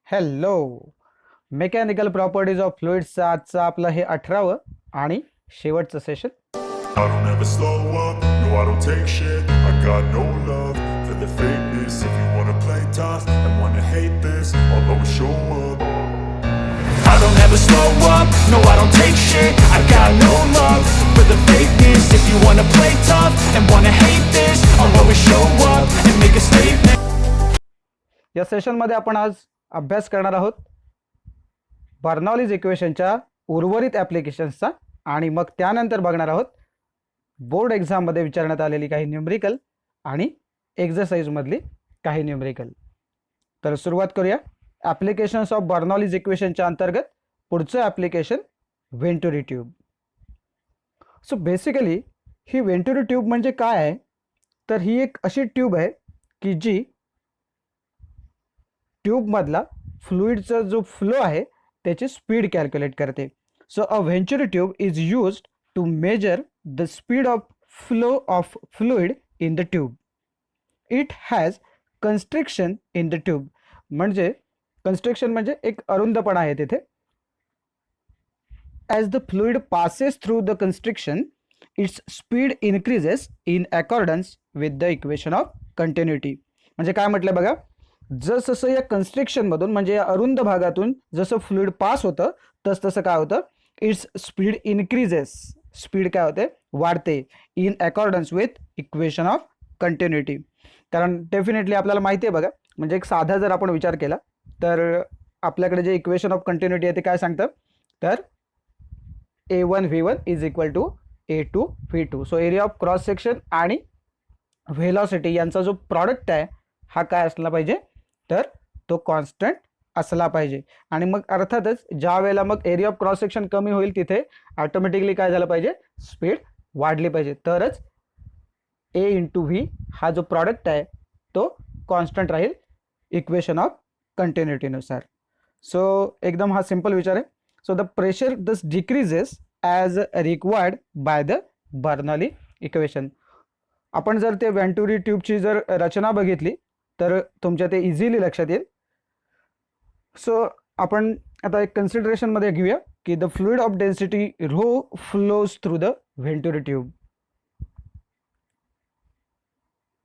Hello. Mechanical properties of फ्लुइड्सचं आजचं आपलं हे 18वं आणि शेवटचं session. I don't ever slow up, no I don't take shit. I got no love for the fakeness. If you wanna play tough and wanna hate this, I'll always show up. I don't ever slow up, no I don't take shit. I got no love for the fakeness. If you wanna play tough and wanna hate this, I'll always show up and make a statement. या सेशनमध्ये आपण आज अभ्यास करणार आहोत Bernoulli's इक्वेशनच्या उर्वरित ॲप्लिकेशन्सचा आणि मग त्यानंतर बघणार आहोत बोर्ड एक्झाममध्ये विचारण्यात आलेली काही न्यूमरिकल आणि एक्झरसाइजमधली काही न्यूमरिकल. तर सुरुवात करूया. ॲप्लिकेशन्स ऑफ बर्नौलीज इक्वेशनच्या अंतर्गत पुढचं application Venturi tube. So basically ही वेंटुरी ट्यूब म्हणजे काय आहे, तर ही एक अशी ट्यूब आहे की जी ट्यूबमधला फ्लुइडचा जो फ्लो आहे त्याची स्पीड कॅल्क्युलेट करते. So a Venturi tube is used to measure the speed of flow of fluid in the tube. It has constriction in the tube. म्हणजे कन्स्ट्रिक्शन म्हणजे एक अरुंदपणा आहे तिथे. As the fluid passes through the constriction its speed increases in accordance with the equation of continuity. म्हणजे काय म्हटलं बघा, जसं या कन्स्ट्रिक्शनमधून म्हणजे या अरुंद भागातून जसं फ्लुइड पास होतं तसं काय होतं, इट्स स्पीड इन्क्रीजेस. स्पीड काय होते, वाढते in accordance with equation of continuity. कारण डेफिनेटली आपल्याला माहिती आहे बघा, म्हणजे एक साधा जर आपण विचार केला तर आपल्याकडे जे इक्वेशन ऑफ कंटिन्युटी आहे ते काय सांगतं, तर A1 V1 is equal to A2 V2. So area of cross section आणि व्हेलॉसिटी यांचा जो प्रॉडक्ट आहे हा काय असला पाहिजे, तर तो कॉन्स्टंट असला पाहिजे. आणि मग अर्थातच ज्या वेळेला मग एरिया ऑफ क्रॉस सेक्शन कमी होईल तिथे ऑटोमॅटिकली काय झालं पाहिजे, स्पीड वाढली पाहिजे. तरच A इंटू व्ही हा जो प्रॉडक्ट आहे तो कॉन्स्टंट राहील इक्वेशन ऑफ कंटिन्युटीनुसार. सो एकदम हा सिंपल विचार आहे. सो द प्रेशर दस decreases as required by the Bernoulli equation. आपण जर ते वेंटुरी ट्यूबची जर रचना बघितली तर तुमच्या ते इझिली लक्षात येईल. सो आपण आता एक कन्सिडरेशनमध्ये घेऊया की the fluid of density rho flows through the Venturi tube.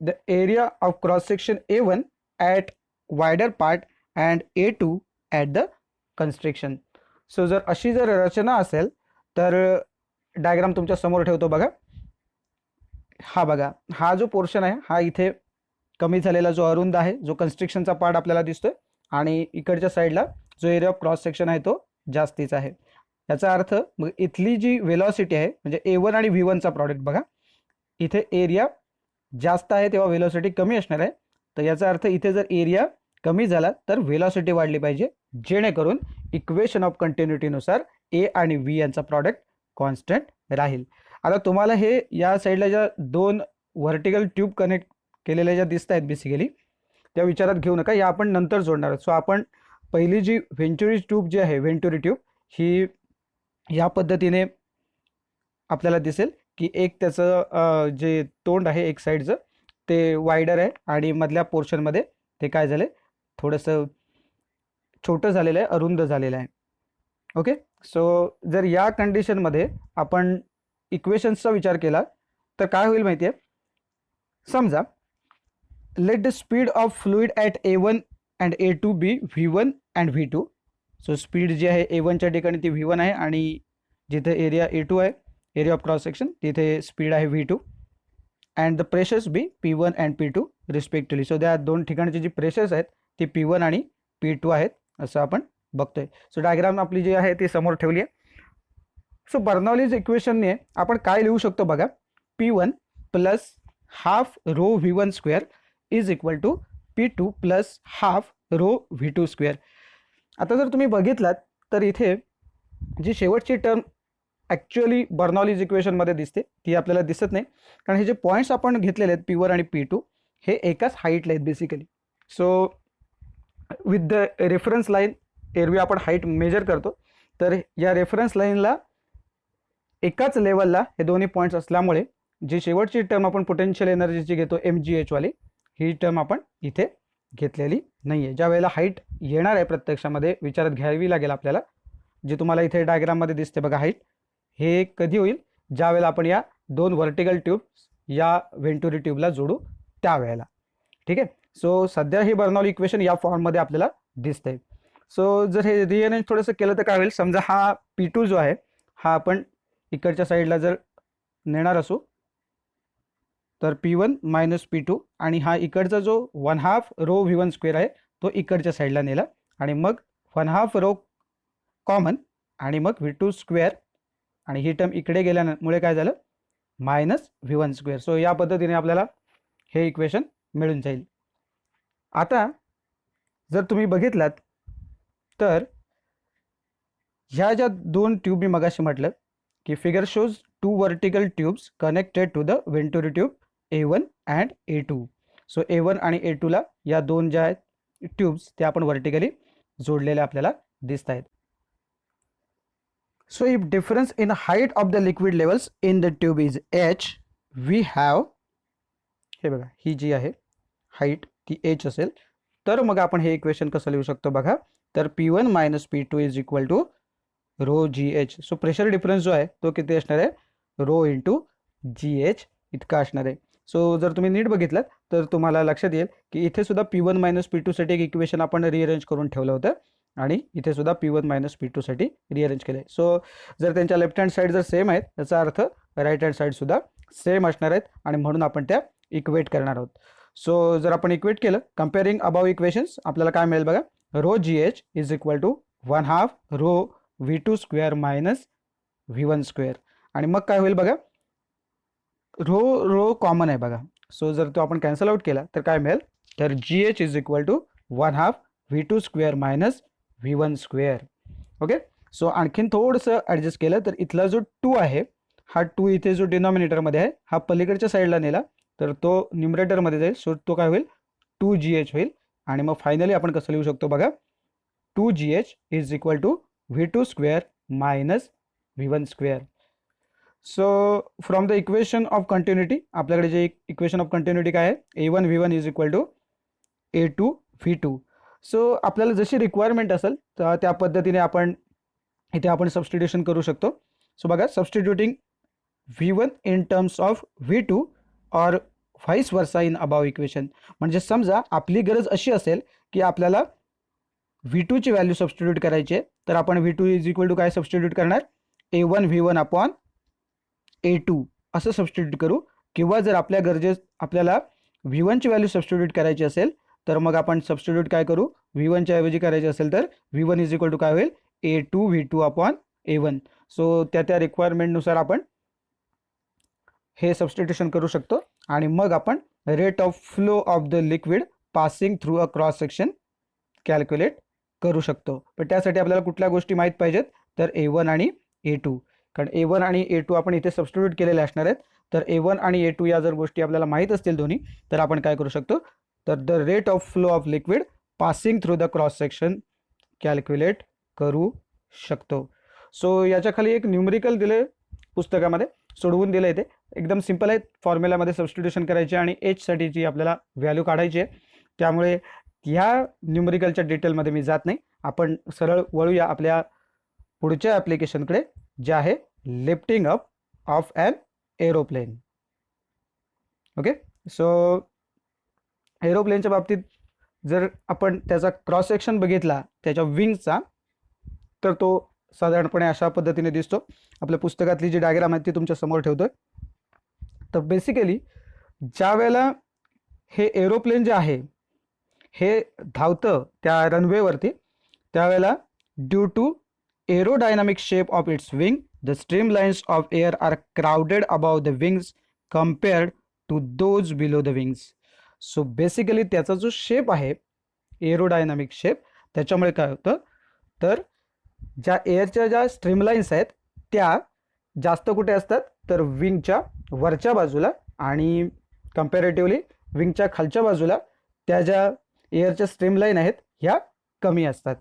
The area of cross section A1 at wider part and A2 at the constriction. So जर अशी जर रचना असेल तर डायग्राम तुमच्या समोर ठेवतो बघा. हा बघा, हा जो पोर्शन आहे हा इथे कमी झालेला जो अरुंद आहे, जो कन्स्ट्रिक्शनचा पार्ट आपल्याला दिसतोय, आणि इकडच्या साईडला जो एरिया ऑफ क्रॉस सेक्शन आहे तो जास्तीचा आहे. याचा अर्थ मग इथली जी वेलॉसिटी आहे म्हणजे A1 आणि V1चा प्रॉडक्ट बघा, इथे एरिया जास्त आहे तेव्हा वेलॉसिटी कमी असणार आहे. तर याचा अर्थ इथे जर एरिया कमी झाला तर वेलॉसिटी वाढली पाहिजे, जेणेकरून इक्वेशन ऑफ कंटिन्युटीनुसार A आणि V यांचा प्रॉडक्ट कॉन्स्टंट राहील. आता तुम्हाला हे या साईडला ज्या दोन व्हर्टिकल ट्यूब कनेक्ट केलेल्या ज्या दिसत आहेत बेसिकली त्या विचारात घेऊ नका, या आपण नंतर जोडणार आहोत. सो आपण पहिली जी वेंचुरी ट्यूब जी आहे, वेंटुरी ट्यूब, ही या पद्धतीने आपल्याला दिसेल की एक त्याचं जे तोंड आहे एक साईडचं ते वायडर आहे आणि मधल्या पोर्शनमध्ये ते काय झालं, थोडंसं छोटं झालेलं आहे, अरुंद झालेलं आहे. ओके. सो जर या कंडिशनमध्ये आपण इक्वेशन्सचा विचार केला तर काय होईल माहिती आहे, समजा let the speed of fluid at A1 and A2 be V1 and V2. So speed जी आहे A1च्या ठिकाणी ती V1 आहे आणि जिथे एरिया A2 आहे, एरिया ऑफ क्रॉस सेक्शन, तिथे स्पीड आहे V2. And the pressures be P1 and P2 respectively. So त्या दोन ठिकाणची जी प्रेशर्स आहेत ती P1 आणि P2 आहेत असं आपण बघतोय. सो डायग्राम आपली जी आहे ती समोर ठेवली आहे. सो बर्नौलीज इक्वेशनने आपण काय लिहू शकतो बघा, P1 plus half rho V1 square is equal to P2 plus half rho V2 square. आता जर तुम्ही बघितलात तर इथे जी शेवटची टर्म ॲक्च्युअली बर्नौलीज इक्वेशनमध्ये दिसते ती आपल्याला दिसत नाही, कारण हे जे पॉईंट्स आपण घेतलेले आहेत P1 आणि P2 हे एकाच हाईटला आहेत basically. So with the reference line एरवी आपण हाईट मेजर करतो, तर या रेफरन्स लाईनला एकाच लेवलला हे दोन्ही पॉईंट्स असल्यामुळे जी शेवटची टर्म आपण पोटेन्शियल एनर्जीची घेतो MgH वाली, ही टर्म आपण इथे घेतलेली नाही आहे. ज्या वेळेला हाईट येणार आहे प्रत्यक्षामध्ये विचारात घ्यावी लागेल आपल्याला, जे तुम्हाला इथे डायग्राममध्ये दिसते बघा हाईट, हे कधी होईल, ज्या वेळेला आपण या 2 व्हर्टिकल ट्यूब्स या व्हेंटुरी ट्यूबला जोडू त्यावेळेला. ठीक आहे. सो सध्या हे बर्नौली इक्वेशन या फॉर्ममध्ये आपल्याला दिसतंय. सो जर हे रिअरेंज थोडंसं केलं तर काय होईल, समजा हा P2 जो आहे हा आपण इकडच्या साईडला जर नेणार असू तर P1 मायनस P2 आणि हा इकडचा जो 1/2 रो V1 स्क्वेअर आहे तो इकडच्या साईडला नेला आणि मग 1/2 रो कॉमन आणि मग V2 स्क्वेअर आणि ही टर्म इकडे गेल्यामुळे काय झालं, मायनस V1 स्क्वेअर. सो या पद्धतीने आपल्याला हे इक्वेशन मिळून जाईल. आता जर तुम्ही बघितलात तर ह्या ज्या 2 ट्यूब मी मगाशी म्हटलं की figure shows 2 vertical tubes connected to the Venturi tube A1 and A2. So A1 आणि A2ला या 2 ज्या आहेत ट्यूब्स त्या आपण वर्टिकली जोडलेल्या आपल्याला दिसत आहेत. So if difference in height of the liquid levels in the tube is h, we have, हे बघा ही जी आहे हाईट ती h असेल, तर मग आपण हे इक्वेशन कसं लिहू शकतो बघा, तर P1 minus P2 is equal to rho GH. So pressure difference जो आहे तो किती असणार आहे, रो इंटू GH इतका असणार आहे. सो जर तुम्ही नीट बघितलं तर तुम्हाला लक्षात येईल की इथे सुद्धा P1 मायनस P2 साठी एक इक्वेशन आपण रिअरेंज करून ठेवलं होतं आणि इथे सुद्धा P1 मायनस P2 साठी रिअरेंज केलं आहे. सो जर त्यांच्या लेफ्ट हँड साईड जर सेम आहेत याचा अर्थ राईट हँड साईड सुद्धा सेम असणार आहेत आणि म्हणून आपण त्या इक्वेट करणार आहोत. सो जर आपण इक्वेट केलं कम्पेअरिंग अबाव इक्वेशन्स आपल्याला काय मिळेल बघा, rho GH is equal to 1/2 rho V2 square minus V1 square आणि मग काय होईल बघा, रो कॉमन आहे बघा. सो जर तो आपण कॅन्सल आउट केला तर काय मिळेल, तर GH is equal to 1/2 V2 square minus V1 square. Okay. So आणखीन थोडंसं ॲडजस्ट केलं तर इथला जो 2 आहे हा 2 इथे जो डिनॉमिनेटरमध्ये आहे हा पलीकडच्या साईडला नेला तर तो न्यूमरेटरमध्ये जाईल. सो तो काय होईल, 2GH होईल आणि मग फायनली आपण कसं लिहू शकतो बघा, 2GH is equal to V2 square minus V1 square. So from the equation of continuity आपल्याकडे जे इक्वेशन ऑफ कंटिन्युटी काय आहे, A1 V1 is equal to A2 V2. So आपल्याला जशी रिक्वायरमेंट असेल तर त्या पद्धतीने आपण इथे आपण सबस्टिट्यूशन करू शकतो. सो बघा, substituting V1 in terms of V2 और व्हाईस वर्सा इन अबाव इक्वेशन. म्हणजे समजा आपली गरज अशी असेल की आपल्याला V2 ची व्हॅल्यू सबस्टिट्यूट करायची आहे तर आपण V2 इज इक्वल टू काय सबस्टिट्यूट करणार, A1 V1 अपॉन A2 असं सबस्टिट्यूट करू. किंवा जर आपल्याला V1 ची व्हॅल्यू सबस्टिट्यूट करायची असेल तर मग आपण सबस्टिट्यूट काय करू, V1 च्या ऐवजी करायचे असेल तर V1 इज इक्वल टू काय होईल, A2 V2 upon A1. So त्या रिक्वायरमेंटनुसार आपण हे सबस्टिट्यूशन करू शकतो आणि मग आपण rate of flow of the liquid passing through a cross section calculate करू शकतो. पण त्यासाठी आपल्याला कुठल्या गोष्टी माहीत पाहिजेत, तर A1 आणि A2. कारण A1 आणि A2 आपण इथे सबस्टिट्यूट केलेले असणार आहेत. तर A1 आणि A2 या जर गोष्टी आपल्याला माहीत असतील दोन्ही तर आपण काय करू शकतो, तर the rate of flow of liquid passing through the cross section calculate करू शकतो. सो याच्या खाली एक न्यूमरिकल दिले पुस्तकामध्ये, सोडवून दिलं आहे, ते एकदम सिंपल आहे. फॉर्म्युलामध्ये सबस्टिट्यूशन करायचे आणि H साठीची आपल्याला व्हॅल्यू काढायची आहे. त्यामुळे ह्या न्यूमरिकलच्या डिटेलमध्ये मी जात नाही. आपण सरळ वळूया आपल्या पुढच्या ॲप्लिकेशनकडे, जे आहे lifting up of an aeroplane. Okay. So एरोप्लेनच्या बाबतीत जर आपण त्याचा क्रॉस सेक्शन बघितला त्याच्या विंगचा तर तो साधारणपणे अशा पद्धतीने दिसतो. आपल्या पुस्तकातली जी डायग्राम आहे ती तुमच्या समोर ठेवतोय. तर बेसिकली ज्या वेळेला हे एरोप्लेन जे आहे हे धावतं त्या रनवेवरती, त्यावेळेला due to aerodynamic shape of its wing the streamlines of air are crowded above the wings compared to those below the wings. So basically त्याचा जो शेप आहे एरोडायनामिक शेप, त्याच्यामुळे काय होतं, तर ज्या एअरच्या ज्या स्ट्रीमलाइन्स आहेत त्या जास्त कुठे असतात, तर विंगच्या वरच्या बाजूला आणि कम्पॅरेटिव्हली विंगच्या खालच्या बाजूला त्या ज्या एअरच्या स्ट्रीमलाईन आहेत ह्या कमी असतात.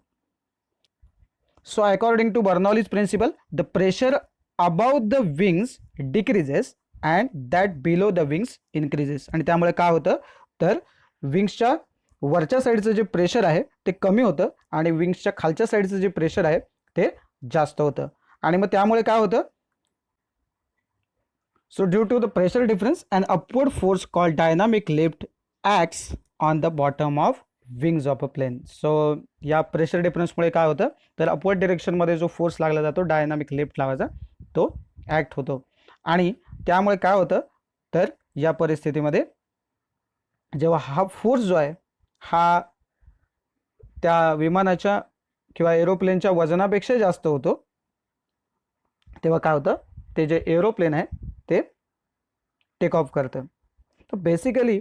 So according to Bernoulli's principle the pressure about the wings decreases and that below the wings increases. आणि त्यामुळे काय होतं, तर विंग्सच्या वरच्या साईडचं जे प्रेशर आहे ते कमी होतं आणि विंग्सच्या खालच्या साईडचं जे प्रेशर आहे ते जास्त होतं. आणि मग त्यामुळे काय होतं, so due to the pressure difference and upward force called dynamic lift acts on the bottom of wings of a plane. So या प्रेशर डिफरन्समुळे काय होतं, तर अपवर्ड डिरेक्शनमध्ये जो फोर्स लागला जातो डायनामिक लिफ्ट लावायचा तो ॲक्ट होतो. आणि त्यामुळे काय होतं, तर या परिस्थितीमध्ये जेव्हा हा फोर्स जो आहे हा त्या विमानाच्या किंवा एरोप्लेनच्या वजनापेक्षा जास्त होतो, तेव्हा काय होतं, ते जे एरोप्लेन आहे ते टेक ऑफ करतं. तर बेसिकली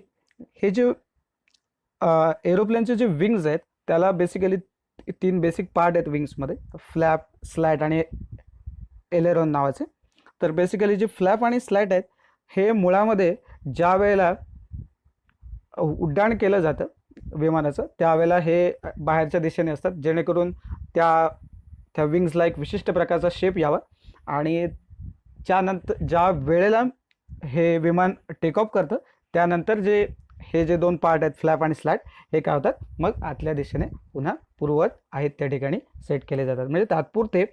हे जे एरोप्लेनचे जे विंग्स आहेत त्याला बेसिकली 3 बेसिक पार्ट आहेत विंग्समध्ये, फ्लॅप, स्लॅट आणि एलेरॉन नावाचे. तर बेसिकली जे फ्लॅप आणि स्लॅट आहेत हे मुळामध्ये ज्या वेळेला उड्डाण केलं जातं विमानाचं त्यावेळेला हे बाहेरच्या दिशेने असतात, जेणेकरून त्या विंग्सला एक विशिष्ट प्रकारचा शेप यावा. आणि त्यानंतर ज्या वेळेला हे विमान टेक ऑफ करतं त्यानंतर हे जे 2 पार्ट आहेत फ्लॅप आणि स्लॅट हे काय होतात, मग आतल्या दिशेने पुन्हा पूर्ववत आहेत त्या ठिकाणी सेट केले जातात. म्हणजे तात्पुरते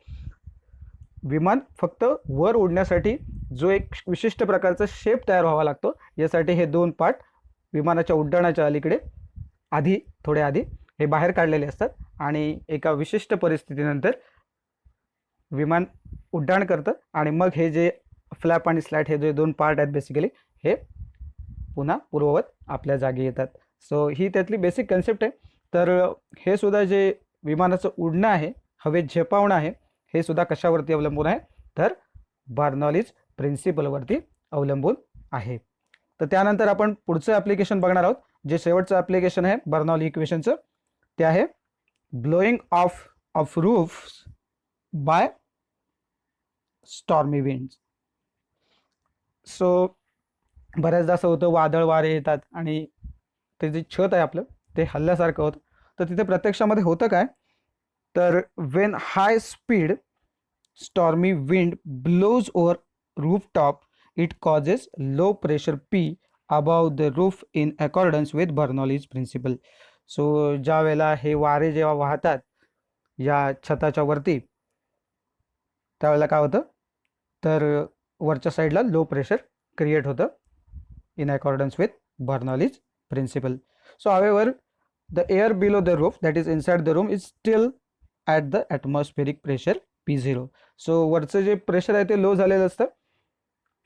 विमान फक्त वर उडण्यासाठी जो एक विशिष्ट प्रकारचा शेप तयार व्हावा लागतो यासाठी हे 2 पार्ट विमानाच्या उड्डाणाच्या अलीकडे थोडे आधी हे बाहेर काढलेले असतात. आणि एका विशिष्ट परिस्थितीनंतर विमान उड्डाण करतं आणि मग हे जे फ्लॅप आणि स्लॅट हे जे 2 पार्ट आहेत बेसिकली हे पुन्हा पूर्ववत आपल्या जागी येतात. सो ही त्यातली बेसिक कन्सेप्ट आहे. तर हे सुद्धा जे विमानाचं उडणं आहे, हवेत झेपावणं आहे, हे सुद्धा कशावरती अवलंबून आहे, तर बर्नौलीज प्रिन्सिपलवरती अवलंबून आहे. तर त्यानंतर आपण पुढचं ॲप्लिकेशन बघणार आहोत. जे शेवटचं ॲप्लिकेशन आहे बर्नौली इक्वेशनचं ते आहे blowing of roofs by stormy winds. So बऱ्याचदा असं होतं, वादळ वारे येतात आणि ते जे छत आहे आपलं ते हल्ल्यासारखं होतं. तर तिथे प्रत्यक्षामध्ये होतं काय, तर when high speed stormy wind blows over rooftop it causes low pressure P above the roof in accordance with Bernoulli's principle. So ज्या वेळेला हे वारे जेव्हा वाहतात या छताच्या वरती त्यावेळेला काय होतं, तर वरच्या साईडला लो प्रेशर क्रिएट होतं in accordance with Bernoulli's principle. So however, the air below the roof, that is inside the room, is still at the atmospheric pressure P0. So वरचं जे प्रेशर आहे ते लो झालेलं असतं,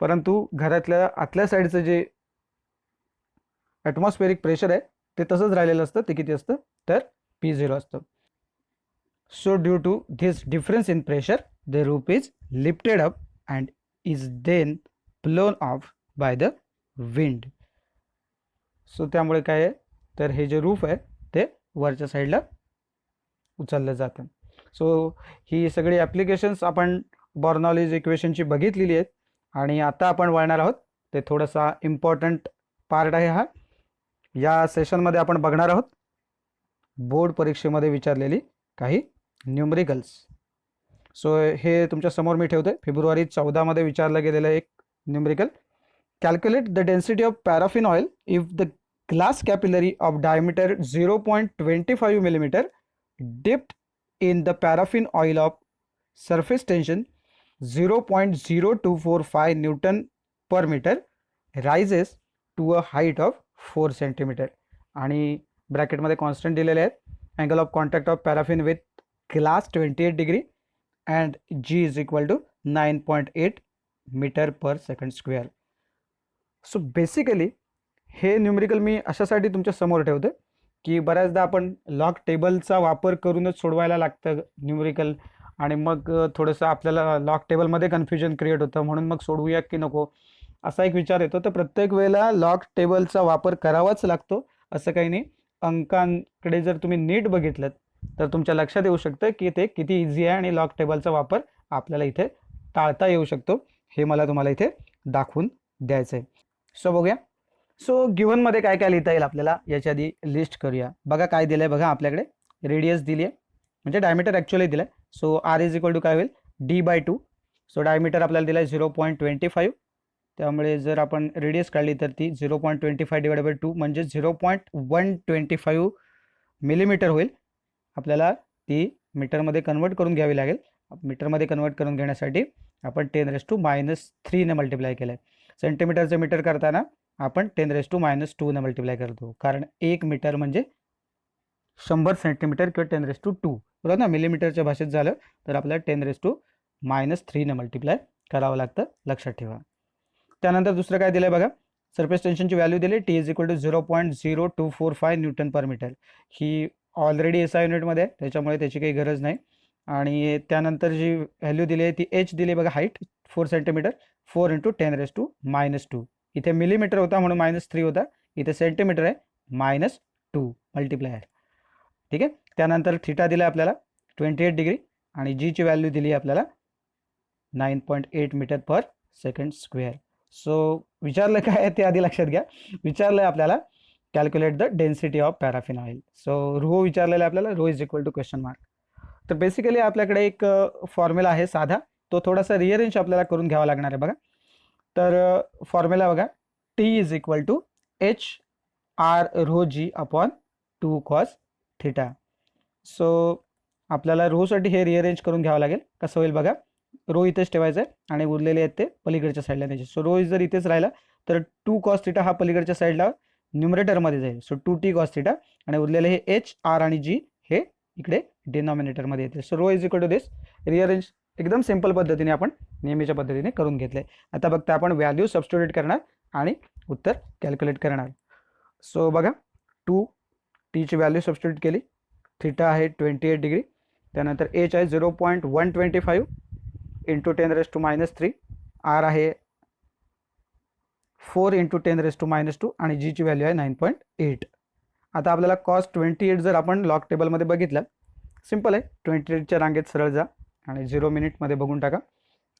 परंतु घरातल्या आतल्या साईडचं जे ॲटमॉस्फेरिक प्रेशर आहे ते तसंच राहिलेलं असतं. ते किती असतं, तर P0 असतं. So due to this difference in pressure the roof is lifted up and is then blown off by the wind. So त्यामुळे काय आहे, तर हे जे रूफ आहे ते वरच्या साईडला उचललं जातं. सो ही सगळी ॲप्लिकेशन्स आपण बर्नौलीज इक्वेशनची बघितलेली आहेत. आणि आता आपण वळणार आहोत ते थोडासा इम्पॉर्टंट पार्ट आहे हा. या सेशनमध्ये आपण बघणार आहोत बोर्ड परीक्षेमध्ये विचारलेली काही न्यूमरिकल्स. सो हे तुमच्या समोर मी ठेवतोय. फेब्रुवारी 14 मध्ये विचारलं गेलेलं एक numerical. Calculate the density of paraffin oil if the glass capillary of diameter 0.25 millimeter dipped in the paraffin oil of surface tension 0.0245 Newton per meter rises to a height of 4 centimeter. आणि ब्रॅकेटमध्ये constant दिलेले आहेत. Angle of contact of paraffin with glass 28 degree and G is equal to 9.8 metre per second square. So basically हे numerical मी अशासाठी तुमच्या समोर ठेवतो की बऱ्याचदा आपण लॉग टेबलचा वापर करूनच सोडवायला लागतं न्यूमरिकल, आणि मग थोडंसं आपल्याला लॉग टेबलमध्ये कन्फ्युजन क्रिएट होतं, म्हणून मग सोडवूया की नको असा एक विचार येतो. तर प्रत्येक वेळेला लॉग टेबलचा वापर करावाच लागतो असं काही नाही. अंकांकडे जर तुम्ही नीट बघितलं तर तुमच्या लक्षात येऊ शकतं की ते किती इझी आहे आणि लॉग टेबलचा वापर आपल्याला इथे टाळता येऊ शकतो. हे मला तुम्हाला इथे दाखवून द्यायचं आहे. सो बघूया. सो गिव्हनमध्ये काय काय लिहिता येईल आपल्याला याच्या आधी लिस्ट करूया. बघा काय दिलं आहे, बघा आपल्याकडे रेडियस दिली आहे म्हणजे डायमीटर ॲक्च्युअली दिलं आहे. So R is equal to काय होईल, D/2. सो डायमीटर आपल्याला दिलं आहे 0.25 त्यामुळे जर आपण रेडियस काढली तर ती 0.25 / 2 म्हणजे 0.125 मिलीमीटर होईल. आपल्याला ती मीटरमध्ये कन्वर्ट करून घ्यावी लागेल. मीटरमध्ये कन्वर्ट करून घेण्यासाठी आपण 10⁻³ ने मल्टिप्लाय केलं आहे. सेंटीमीटरचं मीटर करताना आपण 10⁻² ने मल्टिप्लाय करतो, कारण 1 मीटर म्हणजे 100 सेंटीमीटर किंवा 10⁻², बरोबर ना. मिलीमीटरच्या भाषेत झालं तर आपल्याला 10⁻³ ने मल्टिप्लाय करावं लागतं, लक्षात ठेवा. त्यानंतर दुसरं काय दिलं आहे बघा, सरफेस टेन्शनची व्हॅल्यू दिली T = 0.0245 न्यूटन पर मीटर. ही ऑलरेडी SI युनिटमध्ये आहे, त्याच्यामुळे त्याची काही गरज नाही. आणि त्यानंतर जी व्हॅल्यू दिली आहे ती H दिली बघा, हाईट 4 सेंटीमीटर, 4 × 10⁻². इथे मिलीमीटर होता म्हणून -3 होता, इथे सेंटीमीटर आहे -2 मल्टिप्लायर. ठीक आहे. त्यानंतर थिटा दिला आपल्याला 28 डिग्री आणि जीची व्हॅल्यू दिली आपल्याला 9.8 metre per second square. So विचारलं काय आहे ते आधी लक्षात घ्या. विचारलं आहे आपल्याला calculate the density of paraffin oil. So rho विचारलेलं आहे आपल्याला, रो = ? तर बेसिकली आपल्याकडे एक फॉर्म्युला आहे साधा, तो थोडासा रिअरेंज आपल्याला करून घ्यावा लागणार आहे बघा. तर फॉर्म्युला बघा, T = H/ρg/2 cos θ. सो आपल्याला रोसाठी हे रिअरेंज करून घ्यावं लागेल. कसं होईल बघा, रो इथेच ठेवायचं आहे आणि उरलेले आहेत ते पलीकडच्या साईडला न्यायचे. सो रो जर इथेच राहिला तर 2 cos θ हा पलीकडच्या साईडला न्यूमरेटरमध्ये जाईल. सो 2t cos θ आणि उरलेले हे H, R आणि G हे इकडे डिनॉमिनेटरमध्ये येते. सो रो = दिस. रिअरेंज एकदम सिंपल पद्धतीने आपण नेहमीच्या पद्धतीने करून घेतले. आता बघता आपण व्हॅल्यू सबस्टिट्यूट करणार आणि उत्तर कॅल्क्युलेट करणार. सो बघा, 2t ची व्हॅल्यू सबस्टिट्यूट केली, θ आहे 28 डिग्री, त्यानंतर H आहे 0.125 × 10⁻³ R आहे 4 × 10⁻² आणि G ची व्हॅल्यू आहे 9.8. आता आपल्याला cos 28 जर आपण लॉग टेबलमध्ये बघितलं, सिंपल आहे, 28च्या रांगेत सरळ जा आणि 0 मिनिटमध्ये बघून टाका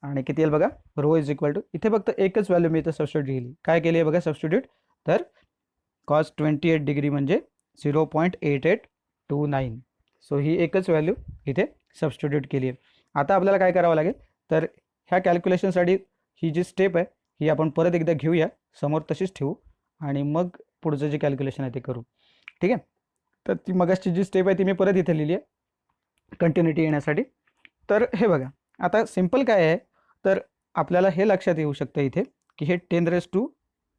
आणि किती येईल बघा. रो इथे फक्त एकच व्हॅल्यू मी इथं सबस्टिट्यूट केली. काय केली आहे बघा सबस्टिट्यूट, तर cos 28 डिग्री म्हणजे 0.8829. सो ही एकच व्हॅल्यू इथे सबस्टिट्यूट केली आहे. आता आपल्याला काय करावं लागेल, तर ह्या कॅल्क्युलेशनसाठी ही जी स्टेप आहे ही आपण परत एकदा घेऊया, समोर तशीच ठेवू आणि मग पुढचं जे कॅल्क्युलेशन आहे ते करू. ठीक आहे. तर ती मगाची जी स्टेप आहे ती मी परत इथे लिहिली आहे कंटिन्युटी येण्यासाठी. तर हे बघा, आता सिंपल काय आहे, तर आपल्याला हे लक्षात येऊ शकतं इथे की हे 10⁻³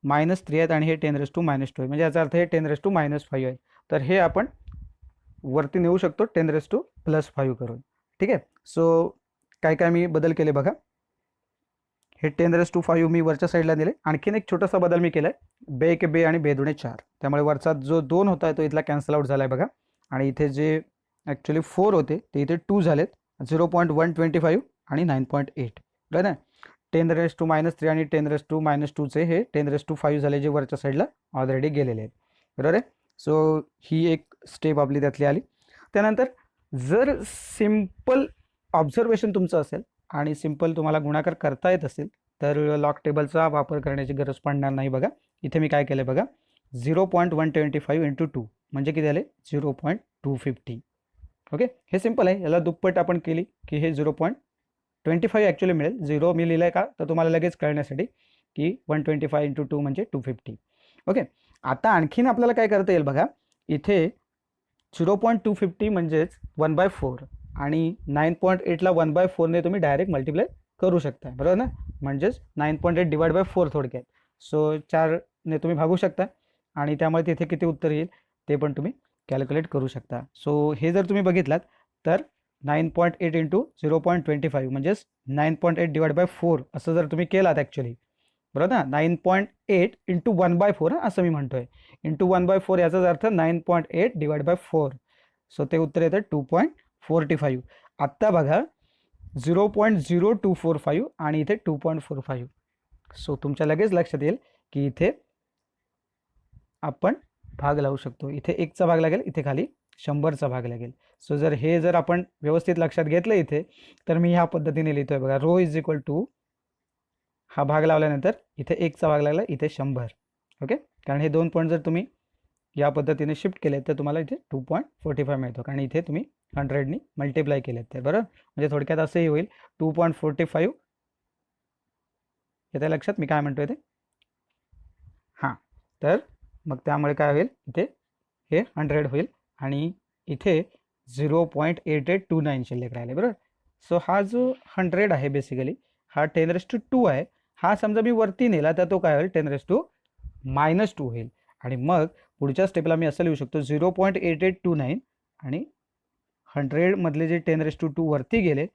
आहेत आणि हे 10⁻² आहे, म्हणजे याचा अर्थ हे 10⁻⁵ आहे. तर हे आपण वरती नेऊ शकतो 10⁻+5 करून. ठीक आहे. सो काय काय मी बदल केले बघा, हे 10⁻5 मी वरच्या साईडला दिले. आणखीन एक छोटासा बदल मी केला आहे, 2 × 2 आणि 2 × 4, त्यामुळे वरचा जो 2 होता तो इथला कॅन्सल आउट झाला आहे बघा. आणि इथे जे ॲक्च्युली 4 होते ते इथे 2 झालेत, 0.125 आणि 9.8, बरं ना. 10⁻³ आणि 10⁻² हे 10⁻5 झाले, जे वरच्या साईडला ऑलरेडी गेलेले आहेत, बरोबर आहे. सो ही एक स्टेप आपली त्यातली आली. त्यानंतर जर सिंपल ऑब्झर्वेशन तुमचं असेल आणि सिंपल तुम्हाला गुणाकार करता येत असेल तर लॉग टेबलचा वापर करण्याची गरज पडणार नाही बघा. इथे मी काय केलं बघा, 0.125 × 2 म्हणजे किती झाले, 0.250. ओके, हे सिंपल आहे. याला दुप्पट आपण केली की हे 0.25 ॲक्च्युली मिळेल. 0 मी लिहिलं आहे का, तर तुम्हाला लगेच कळण्यासाठी की 125 × 2 म्हणजे 250. ओके. आता आणखीन आपल्याला काय करता येईल बघा, इथे 0.250 म्हणजेच 1/4 आणि 9.8ला 1/4 ने तुम्ही डायरेक्ट मल्टिप्लाय करू शकता, बरोबर ना. म्हणजेच 9.8 / 4 थोडक्यात. सो 4 ने तुम्ही भागू शकता आणि त्यामुळे तिथे किती उत्तर येईल ते पण तुम्ही कॅल्क्युलेट करू शकता. सो हे जर तुम्ही बघितलात तर 9.8 × 0.25 म्हणजेच 9.8 / 4 असं जर तुम्ही केलात ॲक्च्युली, बरोबर ना. 9.8 × 1/4 असं मी म्हणतोय, × 1/4 याचाच अर्थ 9.8 / 4. सो ते उत्तर येतं 2.45. आत्ता बघा 0.0245 आणि इथे 2.45. सो तुमच्या लगेच लक्षात येईल की इथे आपण भाग लावू शकतो. इथे 1चा भाग लागेल, इथे खाली 100चा भाग लागेल. सो जर आपण व्यवस्थित लक्षात घेतलं इथे, तर मी ह्या पद्धतीने लिहितोय बघा, रो हा भाग लावल्यानंतर इथे 1चा भाग लागला, इथे 100. ओके, कारण हे 2 पॉईंट जर तुम्ही या पद्धतीने शिफ्ट केले तर तुम्हाला इथे 2.45 मिळतो, कारण इथे तुम्ही 100नी मल्टिप्लाय केलेत ते, बरोबर. म्हणजे थोडक्यात असंही होईल 2.45 येते लक्षात मी काय म्हणतोय ते? हां, तर मग त्यामुळे काय होईल, इथे हे 100 होईल आणि इथे 0.8829 शिल्लक राहिले, बरोबर. सो हा जो 100 आहे बेसिकली, हा 10⁻² आहे. हा समजा मी वरती नेला तर तो काय होईल, 10⁻−2 होईल. आणि मग पुढच्या स्टेपला मी असं लिहू शकतो 0.8829 आणि 100 मधले जे 10⁻² वरती गेले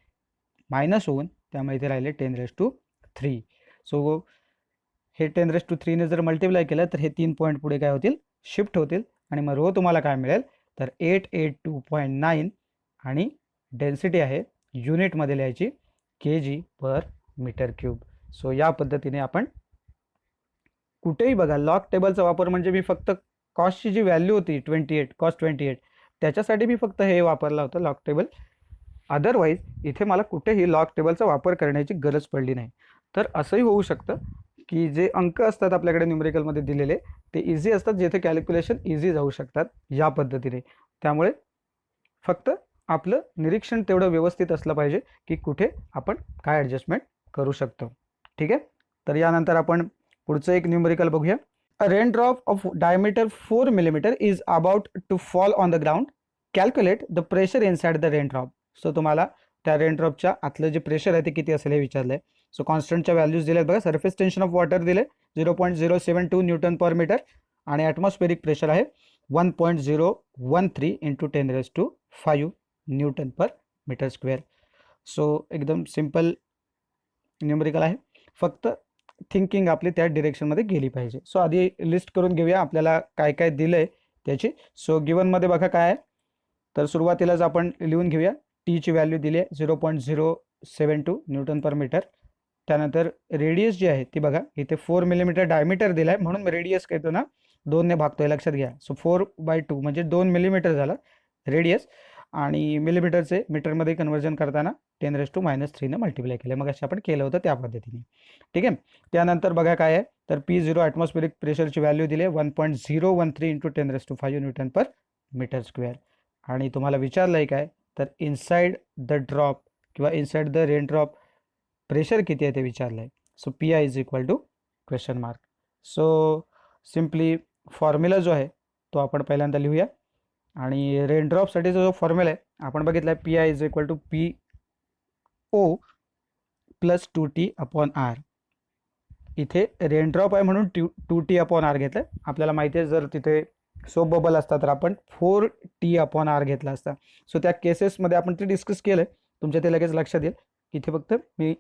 मायनस होऊन, त्यामुळे इथे राहिले 10⁻3. सो हे 10⁻3 ने जर मल्टिप्लाय केलं तर हे 3 पॉईंट पुढे काय होतील, शिफ्ट होतील. आणि मग रो तुम्हाला काय मिळेल, तर 882.9 आणि डेन्सिटी आहे युनिटमध्ये लिहायची kg/m³. सो या पद्धतीने आपण कुठेही बघा, लॉग टेबलचा वापर म्हणजे मी फक्त कॉस्टची जी व्हॅल्यू होती 28, कॉस्ट 28, त्याच्यासाठी मी फक्त हे वापरला होता लॉग टेबल. अदरवाईज इथे मला कुठेही लॉग टेबलचा वापर करण्याची गरज पडली नाही. तर असंही होऊ शकतं की जे अंक असतात आपल्याकडे न्यूमेरिकलमध्ये दिलेले, ते इझी असतात, जेथे कॅल्क्युलेशन इझी जाऊ शकतात या पद्धतीने. त्यामुळे फक्त आपलं निरीक्षण तेवढं व्यवस्थित असलं पाहिजे की कुठे आपण काय ॲडजस्टमेंट करू शकतो. ठीक आहे. तर यानंतर आपण पुढचं एक न्यूमेरिकल बघूया. A rain drop of diameter 4 millimetre is about to fall on the ground. Calculate the pressure inside the rain drop. So तुम्हाला त्या रेन ड्रॉपच्या आतलं जे प्रेशर आहे ते किती असेल हे विचारलं आहे. सो कॉन्स्टंटच्या व्हॅल्यूज दिल्यात बघा. सरफेस टेन्शन ऑफ वॉटर दिले 0.072 न्यूटन पर मीटर आणि ॲटमॉस्फेरिक प्रेशर आहे 1.013 into 10⁻5 newton per metre square. So एकदम सिम्पल न्यूमेरिकल आहे, फक्त थिंकिंग आपली त्या डिरेक्शनमध्ये गेली पाहिजे. सो आधी लिस्ट करून घेऊया आपल्याला काय काय दिलं आहे त्याची. सो गिवनमध्ये बघा काय आहे, तर सुरुवातीलाच आपण लिहून घेऊया. टीची व्हॅल्यू दिली आहे 0.072 न्यूटन पर मीटर. त्यानंतर रेडियस जी आहे ती बघा, इथे 4 मिलीमीटर डायमीटर दिला आहे, म्हणून रेडियस काय येतो ना 2ने भागतोय, लक्षात घ्या. सो 4/2 म्हणजे 2 मिलीमीटर झालं रेडियस. आणि मिलीमीटरचे मीटरमध्ये कन्वर्जन करताना 10⁻³ मल्टिप्लाय केले, मग आपण केलं होतं त्या पद्धतीने. ठीक आहे. त्यानंतर बघा काय आहे, तर P0 ॲटमॉस्फेरिक प्रेशरची व्हॅल्यू दिली आहे 1.013 into 10⁻5 newton per metre square. आणि तुम्हाला विचारलं आहे काय, तर इनसाइड द ड्रॉप किंवा inside the rain drop pressure किती आहे ते विचारलं आहे. So PI is equal to question mark. So simply formula जो आहे तो आपण पहिल्यांदा लिहूया. आणि रेन ड्रॉपसाठीचा जो फॉर्म्युला आहे आपण बघितला आहे, PI is equal to PO plus 2T/R. इथे रेन ड्रॉप आहे म्हणून 2T/R घेतलं. आपल्याला माहिती आहे जर तिथे सोप बबल असता तर आपण 4T/R घेतला असता. सो त्या केसेसमध्ये आपण ते डिस्कस केलं आहे, तुमच्या ते लगेच लक्षात येईल. इथे फक्त मी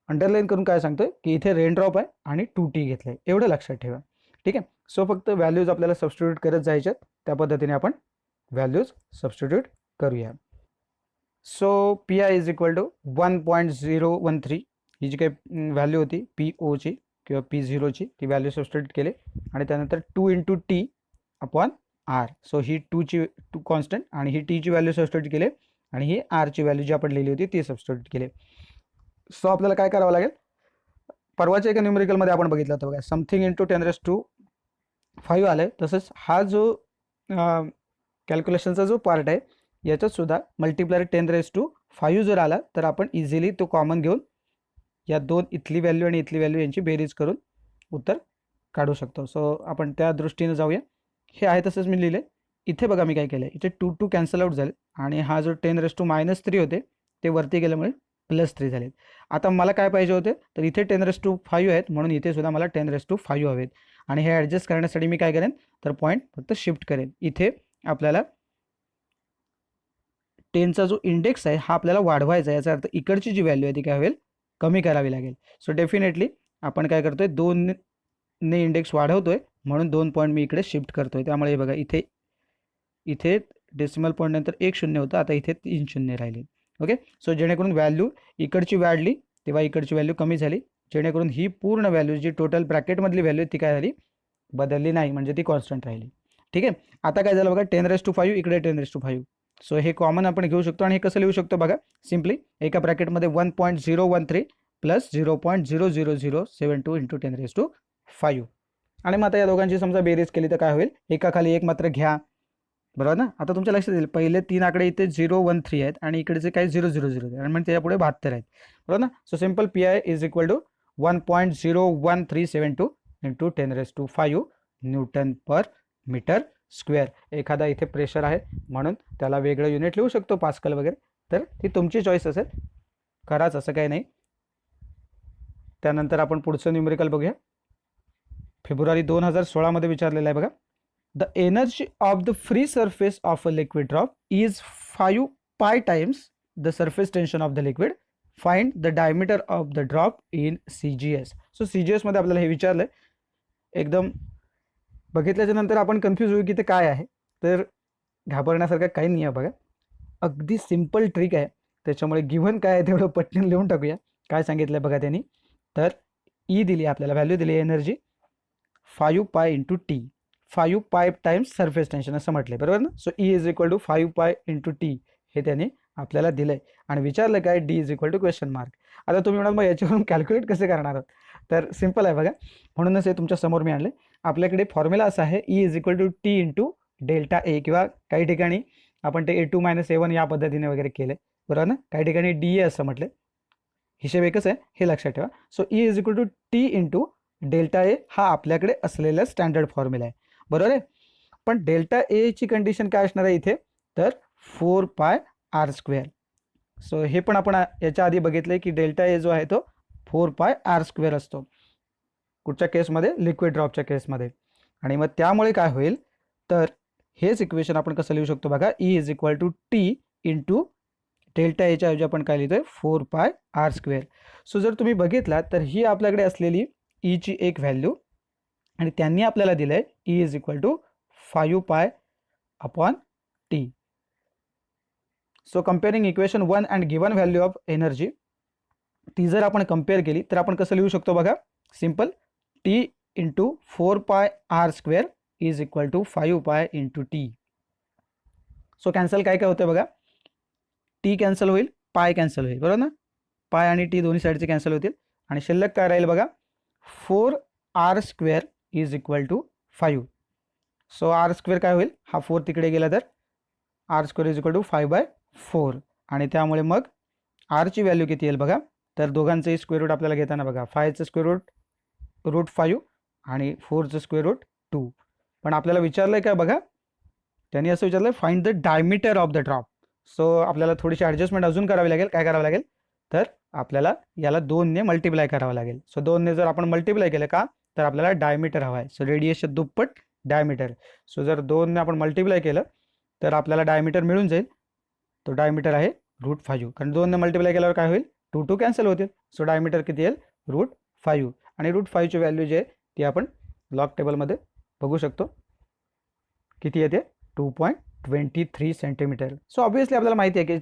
अंडरलाईन करून काय सांगतोय की इथे रेन ड्रॉप आहे आणि 2T घेतलं आहे, एवढं लक्षात ठेवा. ठीक आहे. सो फक्त व्हॅल्यूज आपल्याला सबस्टिट्यूट करत जायच्यात, त्या पद्धतीने आपण व्हॅल्यूज सबस्टिट्यूट करूया. So PI is equal to 1.013 ही जी काही व्हॅल्यू होती POची किंवा P0ची, ती व्हॅल्यू सबस्टिट्यूट केली. आणि त्यानंतर 2 इंटू T/R. सो ही 2 कॉन्स्टंट आणि ही Tची व्हॅल्यू सबस्टिट्यूट केली आणि ही Rची व्हॅल्यू जी आपण लिहिली होती ती सबस्टिट्यूट केली. सो आपल्याला काय करावं लागेल, परवाच्या एका न्यूमेरिकलमध्ये आपण बघितलं होतं बघा, समथिंग इंटू 10⁻5 आलं. तसंच हा जो कॅल्क्युलेशनचा जो पार्ट आहे याच्यात सुद्धा मल्टिप्लायर 10⁻5 जर आला तर आपण इझिली तो कॉमन घेऊन या दोन, इथली व्हॅल्यू आणि इथली व्हॅल्यू यांची बेरीज करून उत्तर काढू शकतो. सो आपण त्या दृष्टीने जाऊया. हे आहे तसंच मी लिहिलं. इथे बघा मी काय केलं, इथे 2 कॅन्सल आउट झाले आणि हा जो 10⁻³ होते ते वरती गेल्यामुळे +3 झाले. आता मला काय पाहिजे होते, तर इथे 10⁻5 आहेत म्हणून इथे सुद्धा मला 10⁻5 हवेत. आणि हे ॲडजस्ट करण्यासाठी मी काय करेन, तर पॉईंट फक्त शिफ्ट करेन. इथे आपल्याला 10चा जो इंडेक्स आहे हा आपल्याला वाढवायचा आहे, याचा अर्थ इकडची जी व्हॅल्यू आहे ती काय होईल, कमी करावी लागेल. सो डेफिनेटली आपण काय करतोय, 2ने इंडेक्स वाढवतोय म्हणून 2 पॉईंट मी इकडे शिफ्ट करतोय. त्यामुळे हे बघा इथे डेसिमल पॉईंट नंतर 1 0 होतं, आता इथे 3 0 राहिले. ओके. सो जेणेकरून व्हॅल्यू इकडची वाढली तेव्हा इकडची व्हॅल्यू कमी झाली, जेणेकरून ही पूर्ण व्हॅल्यू जी टोटल ब्रॅकेटमधली व्हॅल्यू ती काय झाली, बदलली नाही, म्हणजे ती कॉन्स्टंट राहिली. ठीक आहे. आता काय झालं बघा, 10⁻5 इकडे 10⁻5. सो हे कॉमन आपण घेऊ शकतो आणि हे कसं लिहू शकतो बघा, सिम्पली एका ब्रॅकेटमध्ये 1.013 प्लस 0.00072 इंटू 10⁻5. आणि मग आता या दोघांची समजा बेरीज केली तर काय होईल, एकाखाली एक मात्र घ्या, बरोबर ना. आता तुमच्या लक्षात येईल पहिले 3 आकडे इथे 013 आहेत आणि इकडचे काही 000 आहेत आणि मग त्याच्यापुढे 72 आहेत, बरोबर ना. So simple PI is equal to 1.01372 into 10⁵ newton per metre square. एखादा इथे प्रेशर आहे म्हणून त्याला वेगळं युनिट लिहू शकतो, पास्कल वगैरे, तर ती तुमची चॉईस असेल, कराच असं काही नाही. त्यानंतर आपण पुढचं न्यूमेरिकल बघूया. फेब्रुवारी 2016 मध्ये विचारलेलं आहे बघा. The energy of the free surface of a liquid drop is 5 पाय times the surface tension of the liquid. Find the diameter of the drop in CGS. So CGS मध्ये आपल्याला हे विचारलंय. एकदम बघितल्याच्या नंतर आपण कन्फ्यूज होऊ की ते काय आहे, तर घाबरण्यासारखं काही नाही आहे बघा. अगदी सिंपल ट्रिक आहे, त्याच्यामुळे गिव्हन काय आहे तेवढं पटकन लिहून टाकूया. काय सांगितलंय बघा त्यांनी, तर ई दिली आपल्याला, व्हॅल्यू दिली एनर्जी 5 पाय इंटू टी. 5 पाय टाइम्स सरफेस टेन्शन असं म्हटलंय, बरोबर ना. So E is equal to 5 pi into T हे त्यांनी आपल्याला दिलंय आणि विचारलं काय, D is equal to question mark. आता तुम्ही म्हणाल मग याच्यावरून कॅल्क्युलेट कसे करणार आहात, तर सिंपल आहे बघा. म्हणूनच हे तुमच्या समोर मी आणले. आपल्याकडे फॉर्म्युला असा आहे, E is equal to T into delta A, किंवा काही ठिकाणी आपण ते A2 - A1 या पद्धतीने वगैरे केले, बरोबर ना. काही ठिकाणी DA असं म्हटले. हिशेब एकच आहे हे लक्षात ठेवा. So E is equal to T into delta A हा आपल्याकडे असलेला स्टँडर्ड फॉर्म्युला आहे, बरोबर आहे. पण डेल्टा ए ची कंडिशन काय असणार आहे इथे, तर 4 पाय आर स्क्वेअर. सो हे पण आपण याच्या आधी बघितलंय की डेल्टा ए जो आहे तो 4 पाय आर स्क्वेअर असतो कुठच्या केसमध्ये, लिक्विड ड्रॉपच्या केसमध्ये. आणि मग त्यामुळे काय होईल, तर हेच इक्वेशन आपण कसं लिहू शकतो बघा, E is equal to T into delta एच्या ऐवजी आपण काय लिहितोय 4 पाय आर स्क्वेअर. सो जर तुम्ही बघितलात तर ही आपल्याकडे असलेली ईची एक व्हॅल्यू आणि त्यांनी आपल्याला दिलंय E is equal to 5 pi upon T. So comparing equation 1 and given value of energy, ती जर आपण कम्पेअर केली तर आपण कसं लिहू शकतो बघा, simple, T into 4 pi R square is equal to 5 pi into T. So cancel काय काय होतं बघा, टी कॅन्सल होईल, पाय कॅन्सल होईल, बरोबर ना. पाय आणि टी दोन्ही साईडचे कॅन्सल होतील आणि शिल्लक काय राहील बघा, 4 R square is equal to 5. So R square काय होईल, हा 4 तिकडे गेला तर R square is equal to 5/4. आणि त्यामुळे मग आरची व्हॅल्यू किती येईल बघा, तर दोघांचंही स्क्वेअर रूट आपल्याला घेताना बघा, 5चं स्क्वेअर रूट 5 आणि 4चं स्क्वेअर रूट 2. पण आपल्याला विचारलंय काय बघा, त्यांनी असं विचारलंय find the diameter of the drop. So आपल्याला थोडीशी ॲडजस्टमेंट अजून करावी लागेल. काय करावं लागेल, तर आपल्याला याला 2ने मल्टिप्लाय करावं लागेल. सो 2ने जर आपण मल्टिप्लाय केलं का, तर आपल्याला डायमीटर हवा आहे. सो रेडियसच्या दुप्पट डायमीटर. सो जर 2ने आपण मल्टिप्लाय केलं तर आपल्याला डायमीटर मिळून जाईल. तो डायमीटर आहे √5, कारण 2ने मल्टिप्लाय केल्यावर काय होईल, 2 कॅन्सल होतील. सो डायमीटर किती येईल, √5. आणि √5ची व्हॅल्यू जी आहे ती आपण लॉग टेबलमध्ये बघू शकतो किती येते, 2.23 सेंटीमीटर. सो ऑब्व्हियसली आपल्याला माहिती आहे की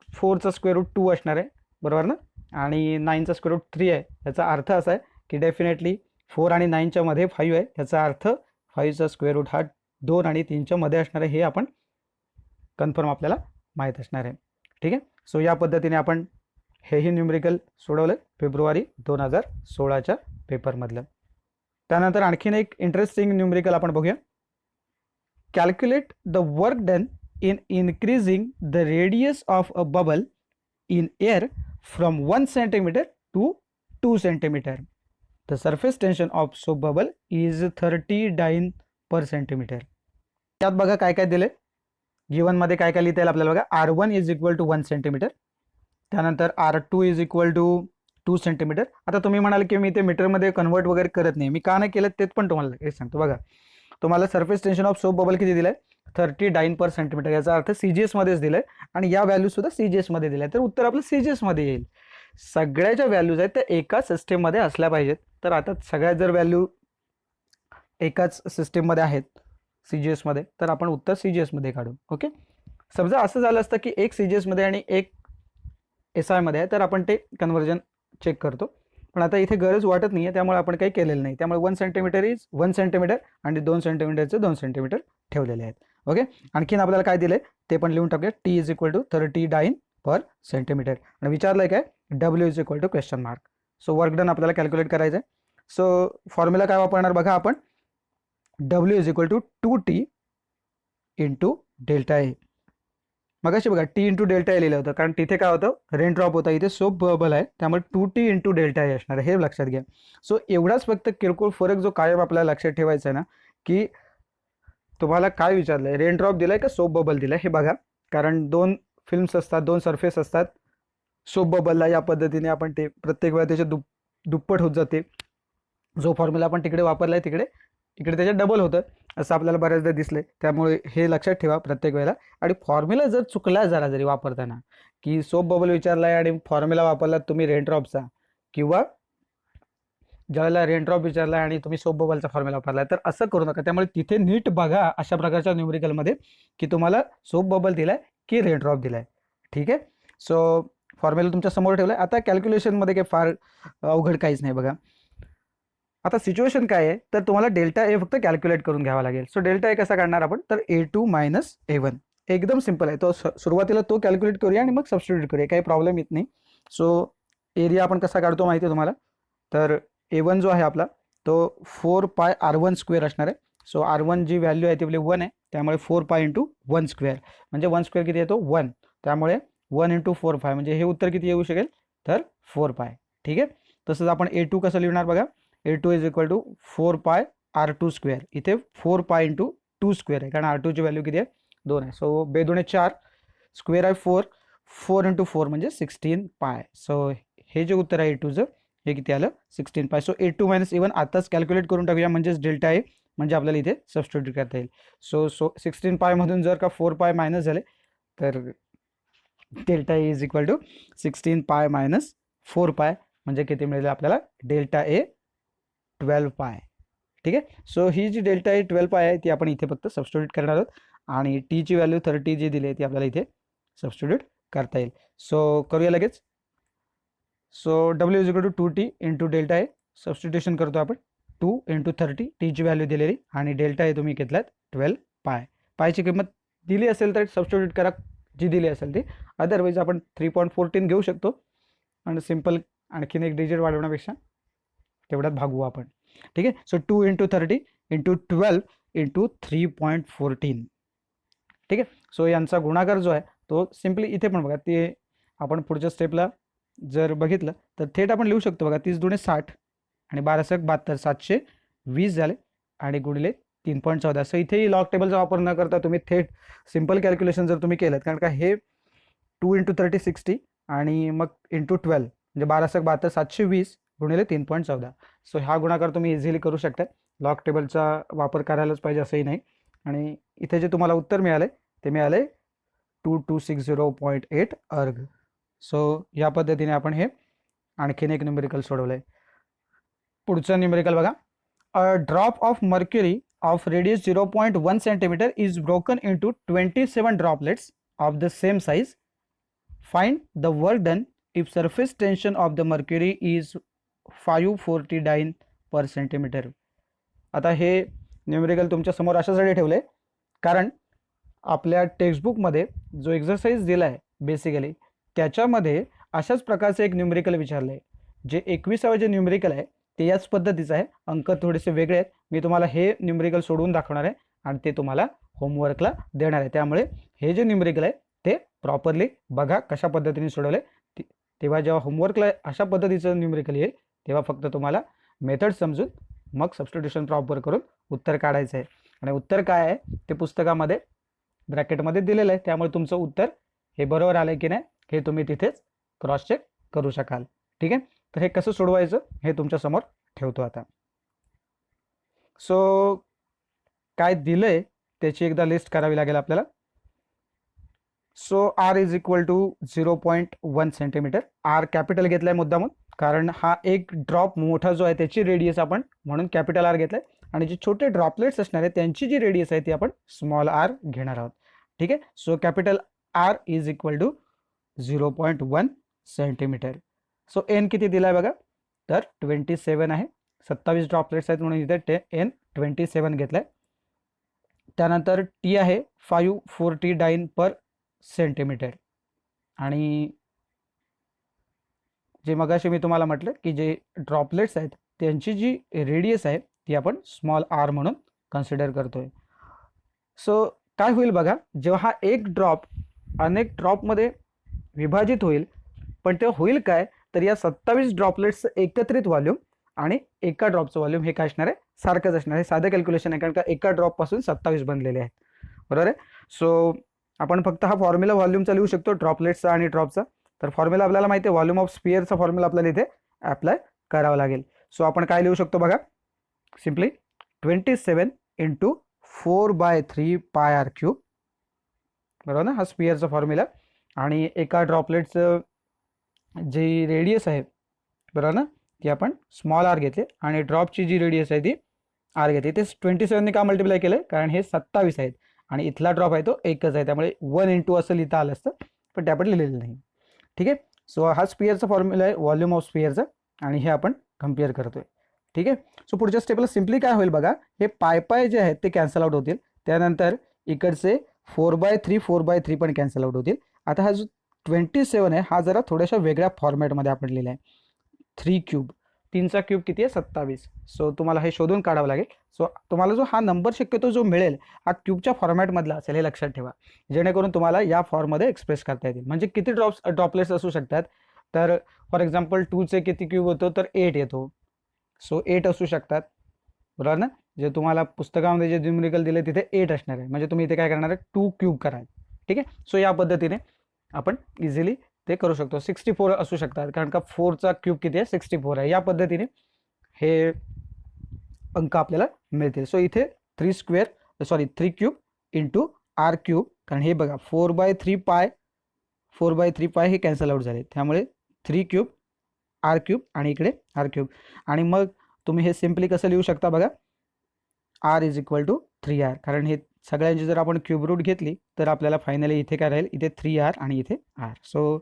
4चा स्क्वेअर रूट 2 असणार आहे, बरोबर ना, आणि 9चा स्क्वेअर रूट 3 आहे. याचा अर्थ असा आहे की डेफिनेटली 4 आणि 9च्या मध्ये 5 आहे. याचा अर्थ 5चा स्क्वेअर रूट हा 2 आणि 3च्या मध्ये असणार आहे, हे आपण कन्फर्म आपल्याला माहीत असणार आहे. ठीक आहे. सो या पद्धतीने आपण हेही न्यूमेरिकल सोडवलं फेब्रुवारी 2016च्या पेपरमधलं. त्यानंतर आणखीन एक इंटरेस्टिंग न्यूमेरिकल आपण बघूया. Calculate the work done in increasing the radius of a bubble in air from 1 centimetre to 2 centimetre. The surface tension of soap bubble is 30 dyne per centimetre. त्यात बघा काय काय दिले, गिवनमध्ये काय काय लिहिता येईल आपल्याला बघा, R1 is equal to 1 centimetre, त्यानंतर R2 is equal to 2 centimetre. आता तुम्ही म्हणाल की मी ते मीटरमध्ये कन्वर्ट वगैरे करत नाही, मी का नाही केलं ते पण तुम्हाला हे सांगतो बघा. तुम्हाला surface tension of soap bubble किती दिलंय, 30 डाइन पर सेंटीमीटर. याचा अर्थ CGS मध्येच दिलंय आणि या व्हॅल्यू सुद्धा CGS मध्ये दिल्या, तर उत्तर आपलं CGS मध्ये येईल. सगळ्या ज्या व्हॅल्यूज आहेत त्या एकाच सिस्टीममध्ये असल्या पाहिजेत. तर आता सगळ्या जर व्हॅल्यू एकाच सिस्टीममध्ये आहेत CGS मध्ये, तर आपण उत्तर CGS मध्ये काढू. ओके. समजा असं झालं असतं की एक CGS मध्ये आणि एक SI मध्ये आहे, तर आपण ते कन्वर्जन चेक करतो. पण आता इथे गरज वाटत नाही आहे, त्यामुळे आपण काही केलेलं नाही. त्यामुळे 1 सेंटीमीटर इज 1 सेंटीमीटर आणि 2 सेंटीमीटरचे 2 सेंटीमीटर ठेवलेले आहेत. ओके. आणखीन आपल्याला काय दिले ते पण लिहून टाकूया. T is equal to 30 dyne per centimetre आणि विचारलंय काय, W is equal to question mark. So work done आपल्याला कॅल्क्युलेट करायचं आहे. सो फॉर्म्युला काय वापरणार बघा आपण, W is equal to 2T into delta A. मगाशी बघा टी इंटू डेल्टा ए लिहिलं होतं, कारण तिथे काय होतं रेन ड्रॉप होता, इथे सोप बबल आहे, त्यामुळे 2t इंटू डेल्टा ए असणार आहे, हे लक्षात घ्या. सो एवढाच फक्त किरकोळ फरक जो कायम आपल्याला लक्षात ठेवायचा आहे ना, की तुम्हाला काय विचारलंय, रेन ड्रॉप दिलाय का सोप बबल दिलाय हे बघा. कारण दोन फिल्म्स असतात, दोन सरफेस असतात. सोप बबलला या पद्धतीने आपण ते प्रत्येक वेळा त्याच्या दुप्पट होत जाते. जो फॉर्म्युला आपण तिकडे वापरलाय तिकडे इकडे त्याच्या डबल होतं, असं आपल्याला बऱ्याचदा दिसले. त्यामुळे हे लक्षात ठेवा प्रत्येक वेळेला. आणि फॉर्म्युला जर चुकला जरा जरी वापरताना, की सोप बबल विचारलाय आणि फॉर्म्युला वापरला तुम्ही रेन ड्रॉपचा, किंवा ज्यावेळेला रेन ड्रॉप विचारलाय आणि तुम्ही सोप बबलचा फॉर्म्युला वापरलाय, तर असं करू नका. त्यामुळे तिथे नीट बघा अशा प्रकारच्या न्यूमेरिकलमध्ये की तुम्हाला सोप बबल दिलाय की रेन ड्रॉप दिलाय. ठीक आहे. सो फॉर्म्युला तुमच्या समोर ठेवलाय. आता कॅल्क्युलेशनमध्ये काही फार अवघड काहीच नाही बघा. आता सिच्युएशन काय आहे, तर तुम्हाला डेल्टा ए फक्त कॅल्क्युलेट करून घ्यावा लागेल. सो डेल्टा ए कसा काढणार आपण, तर A2 मायनस A1 एकदम सिंपल आहे. तो सुरुवातीला तो कॅल्क्युलेट करूया आणि मग सबस्टिट्यूट करूया, काही प्रॉब्लेम येत नाही. सो एरिया आपण कसा काढतो माहिती आहे तुम्हाला, तर A1 जो आहे आपला तो 4 पाय R1 स्क्वेअर असणार आहे. सो R1 जी व्हॅल्यू आहे ती आपली 1 आहे, त्यामुळे 4 पाय इंटू 1 स्क्वेअर, म्हणजे 1 स्क्वेअर किती येतो 1, त्यामुळे 1 इंटू 4 पाय, म्हणजे हे उत्तर किती येऊ शकेल, तर 4 पाय. ठीक आहे. तसंच आपण A2 कसं लिहिणार बघा, A2 इज इक्वल टू 4 पाय R2 स्क्वेअर. इथे 4 पाय इंटू 2 स्क्वेअर आहे, कारण R2ची व्हॅल्यू किती आहे 2 आहे. सो 2 4 स्क्वेअर आहे 4, 4 इंटू 4 म्हणजे 16 पाय. सो हे जे उत्तर आहे A2चं हे किती आलं 16 पाय. सो A2 मायनस A1 आताच कॅल्क्युलेट करून टाकूया, म्हणजेच डेल्टा ए म्हणजे आपल्याला इथे सबस्टिट्यूट करता येईल. सो 16 पायमधून जर का 4 पाय मायनस झाले, तर delta A is equal to 16 pi minus 4 पाय, म्हणजे किती मिळेल आपल्याला डेल्टा ए 12 पाय. ठीक आहे. So he G delta A 12 पाय आहे ती आपण इथे फक्त सबस्टिट्यूट करणार आहोत, आणि टीची व्हॅल्यू 30 जी दिली आहे ती आपल्याला इथे सबस्टिट्यूट करता येईल. सो करूया लगेच. So W is equal to 2t into delta A, substitution करतो आपण. 2 इंटू 30 टीची व्हॅल्यू दिलेली, आणि डेल्टा ए तुम्ही घेतलात 12 पाय. पायची किंमत दिली असेल तर सबस्टिट्यूट करा जी दिली असेल ती, अदरवाईज आपण 3.14 घेऊ शकतो, आणि सिम्पल आणखीन एक डिजिट वाढवण्यापेक्षा तेवढ्यात भागवू आपण. ठीक आहे. So 2 into 30 into 12 into 3.14. ठीक आहे. सो यांचा गुणाकार जो आहे तो सिम्पली इथे पण बघा, ते आपण पुढच्या स्टेपला जर बघितलं तर थेट आपण लिहू शकतो बघा. 30 दुणे 60 आणि 12 72, 720 झाले, आणि गुणिले 3.14. सो इथेही लॉग टेबलचा वापर न करता तुम्ही थेट सिम्पल कॅल्क्युलेशन जर तुम्ही केलं, कारण का हे 2 इंटू 30 60 आणि मग इंटू 12 म्हणजे 12 72, 720 गुणिले 3.14. सो हा गुणाकार तुम्ही इझिली करू शकता. लॉग टेबलचा वापर करायलाच पाहिजे असंही नाही. आणि इथे जे तुम्हाला उत्तर मिळाले ते मिळाले 2260.8 अर्ग. सो या पद्धतीने आपण हे आणखीन एक न्यूमेरिकल सोडवलं आहे. पुढचं न्यूमेरिकल बघा. A drop of mercury of radius 0.1 centimetre is broken into 27 droplets of the same size. Find the work done if surface tension of the mercury is 549 per centimetre. आता हे न्यूमेरिकल तुमच्या समोर अशासाठी ठेवलं आहे, कारण आपल्या टेक्स्टबुकमध्ये जो एक्झरसाइज दिला आहे बेसिकली त्याच्यामध्ये अशाच प्रकारचं एक न्यूमेरिकल विचारलं आहे. जे 21वे जे न्यूमेरिकल आहे ते याच पद्धतीचं आहे, अंक थोडेसे वेगळे आहेत. मी तुम्हाला हे न्यूमेरिकल सोडवून दाखवणार आहे आणि ते तुम्हाला होमवर्कला देणार आहे. त्यामुळे हे जे न्यूमेरिकल आहे ते प्रॉपरली बघा कशा पद्धतीने सोडवले. तेव्हा जेव्हा होमवर्कला अशा पद्धतीचं न्यूमेरिकल येईल तेव्हा फक्त तुम्हाला मेथड समजून मग सबस्टिट्यूशन प्रॉपर करून उत्तर काढायचं आहे. आणि उत्तर काय आहे ते पुस्तकामध्ये ब्रॅकेटमध्ये दिलेलं आहे, त्यामुळे तुमचं उत्तर हे बरोबर आलं आहे की नाही हे तुम्ही तिथेच क्रॉस चेक करू शकाल. ठीक आहे. तर हे कसं सोडवायचं हे तुमच्या समोर ठेवतो आता. सो काय दिलंय त्याची एकदा लिस्ट करावी लागेल आपल्याला. So R is equal to 0.1 centimetre. R capital घेतलाय मुद्दामून, कारण हा एक ड्रॉप मोठा जो आहे त्याची रेडियस आपण म्हणून कॅपिटल R घेतलाय, आणि जे छोटे ड्रॉपलेट्स असणार आहे त्यांची जी रेडियस आहे ती आपण स्मॉल r घेणार आहोत. ठीक आहे. So capital R is equal to 0.1 centimetre. So n किती दिलाय बघा, तर 27 आहे. 27 ड्रॉपलेट्स आहेत म्हणून इथे n 27 घेतलाय. त्यानंतर T आहे 549 पर सेंटीमीटर, आणि जे मगाशी मी तुम्हाला म्हटलं की जे ड्रॉपलेट्स आहेत त्यांची जी रेडियस आहे ती आपण स्मॉल r म्हणून कन्सिडर करतोय. सो काय होईल बघा, जेव्हा हा एक ड्रॉप अनेक ड्रॉपमध्ये विभाजित होईल, पण ते होईल काय, तर या 27 ड्रॉपलेट्सचं एकत्रित व्हॉल्यूम आणि एका ड्रॉपचं व्हॉल्यूम हे काय असणार आहे, सारखंच असणार आहे. साधं कॅल्क्युलेशन आहे, कारण का एका ड्रॉपपासून 27 बनलेले आहेत, बरोबर आहे. सो आपण फक्त हा फॉर्म्युला व्हॉल्यूमचा लिहू शकतो, ड्रॉपलेट्सचा आणि ड्रॉपचा. तर फॉर्म्युला आपल्याला माहिती आहे, व्हॉल्यूम ऑफ स्पिअरचा फॉर्म्युला आपल्याला इथे अप्लाय करावा लागेल. सो आपण काय लिहू शकतो बघा, सिम्पली 27 इंटू 4/3 पाय आर क्यूब, बरोबर ना, हा स्पिअरचा फॉर्म्युला. आणि एका ड्रॉपलेटचं जी रेडियस आहे, बरोबर ना, ती आपण स्मॉल आर घेतली आणि ड्रॉपची जी रेडियस आहे ती आर घेतली. ते 27ने का मल्टिप्लाय केलं, कारण हे 27 आहेत आणि इथला ड्रॉप आहे तो एकच आहे, त्यामुळे 1 इंटू असं लिहिता आलं असतं, पण ते आपण लिहिलेलं नाही. ठीक आहे. सो हा स्पिअरचा फॉर्म्युला आहे व्हॉल्यूम ऑफ स्पिअरचा, आणि हे आपण कम्पेअर करतोय. ठीक आहे. सो पुढच्या स्टेपला सिम्पली काय होईल बघा, हे पाय जे आहेत ते कॅन्सल आउट होतील. त्यानंतर इकडचे 4/3 पण कॅन्सल आउट होतील. आता हा जो 27 आहे हा जरा थोड्याशा वेगळ्या फॉर्मॅटमध्ये आपण लिहिला आहे. 3 क्यूब, 3चा क्यूब किती आहे, 27. सो तुम्हाला हे शोधून काढावं लागेल. सो तुम्हाला जो हा नंबर शक्यतो जो मिळेल हा क्यूबच्या फॉर्मॅटमधला असेल, हे लक्षात ठेवा, जेणेकरून तुम्हाला या फॉर्ममध्ये एक्सप्रेस करता येतील. म्हणजे किती ड्रॉपलेट्स असू शकतात, तर फॉर एक्झाम्पल 2चे किती क्यूब होतो, तर 8 येतो. सो 8 असू शकतात, बरोबर ना. जे तुम्हाला पुस्तकामध्ये जे न्यूमेरिकल दिले तिथे 8 असणार आहे, म्हणजे तुम्ही इथे काय करणार आहे, 2 क्यूब कराल. ठीक आहे. सो या पद्धतीने आपण इझिली ते करू शकतो. 64 असू शकतात, कारण का 4चा क्यूब किती आहे, 64 आहे. या पद्धतीने हे अंक आपल्याला मिळतील. सो इथे 3 क्यूब इंटू आर क्यूब, कारण हे बघा 4/3 पाय हे कॅन्सल आउट झाले, त्यामुळे 3 क्यूब आर क्यूब आणि इकडे आर क्यूब. आणि मग तुम्ही हे सिम्पली कसं लिहू शकता बघा, R is equal to 3r, कारण हे सगळ्यांची जर आपण क्यूब रूट घेतली तर आपल्याला फायनली इथे काय राहील, इथे 3r आणि इथे r. सो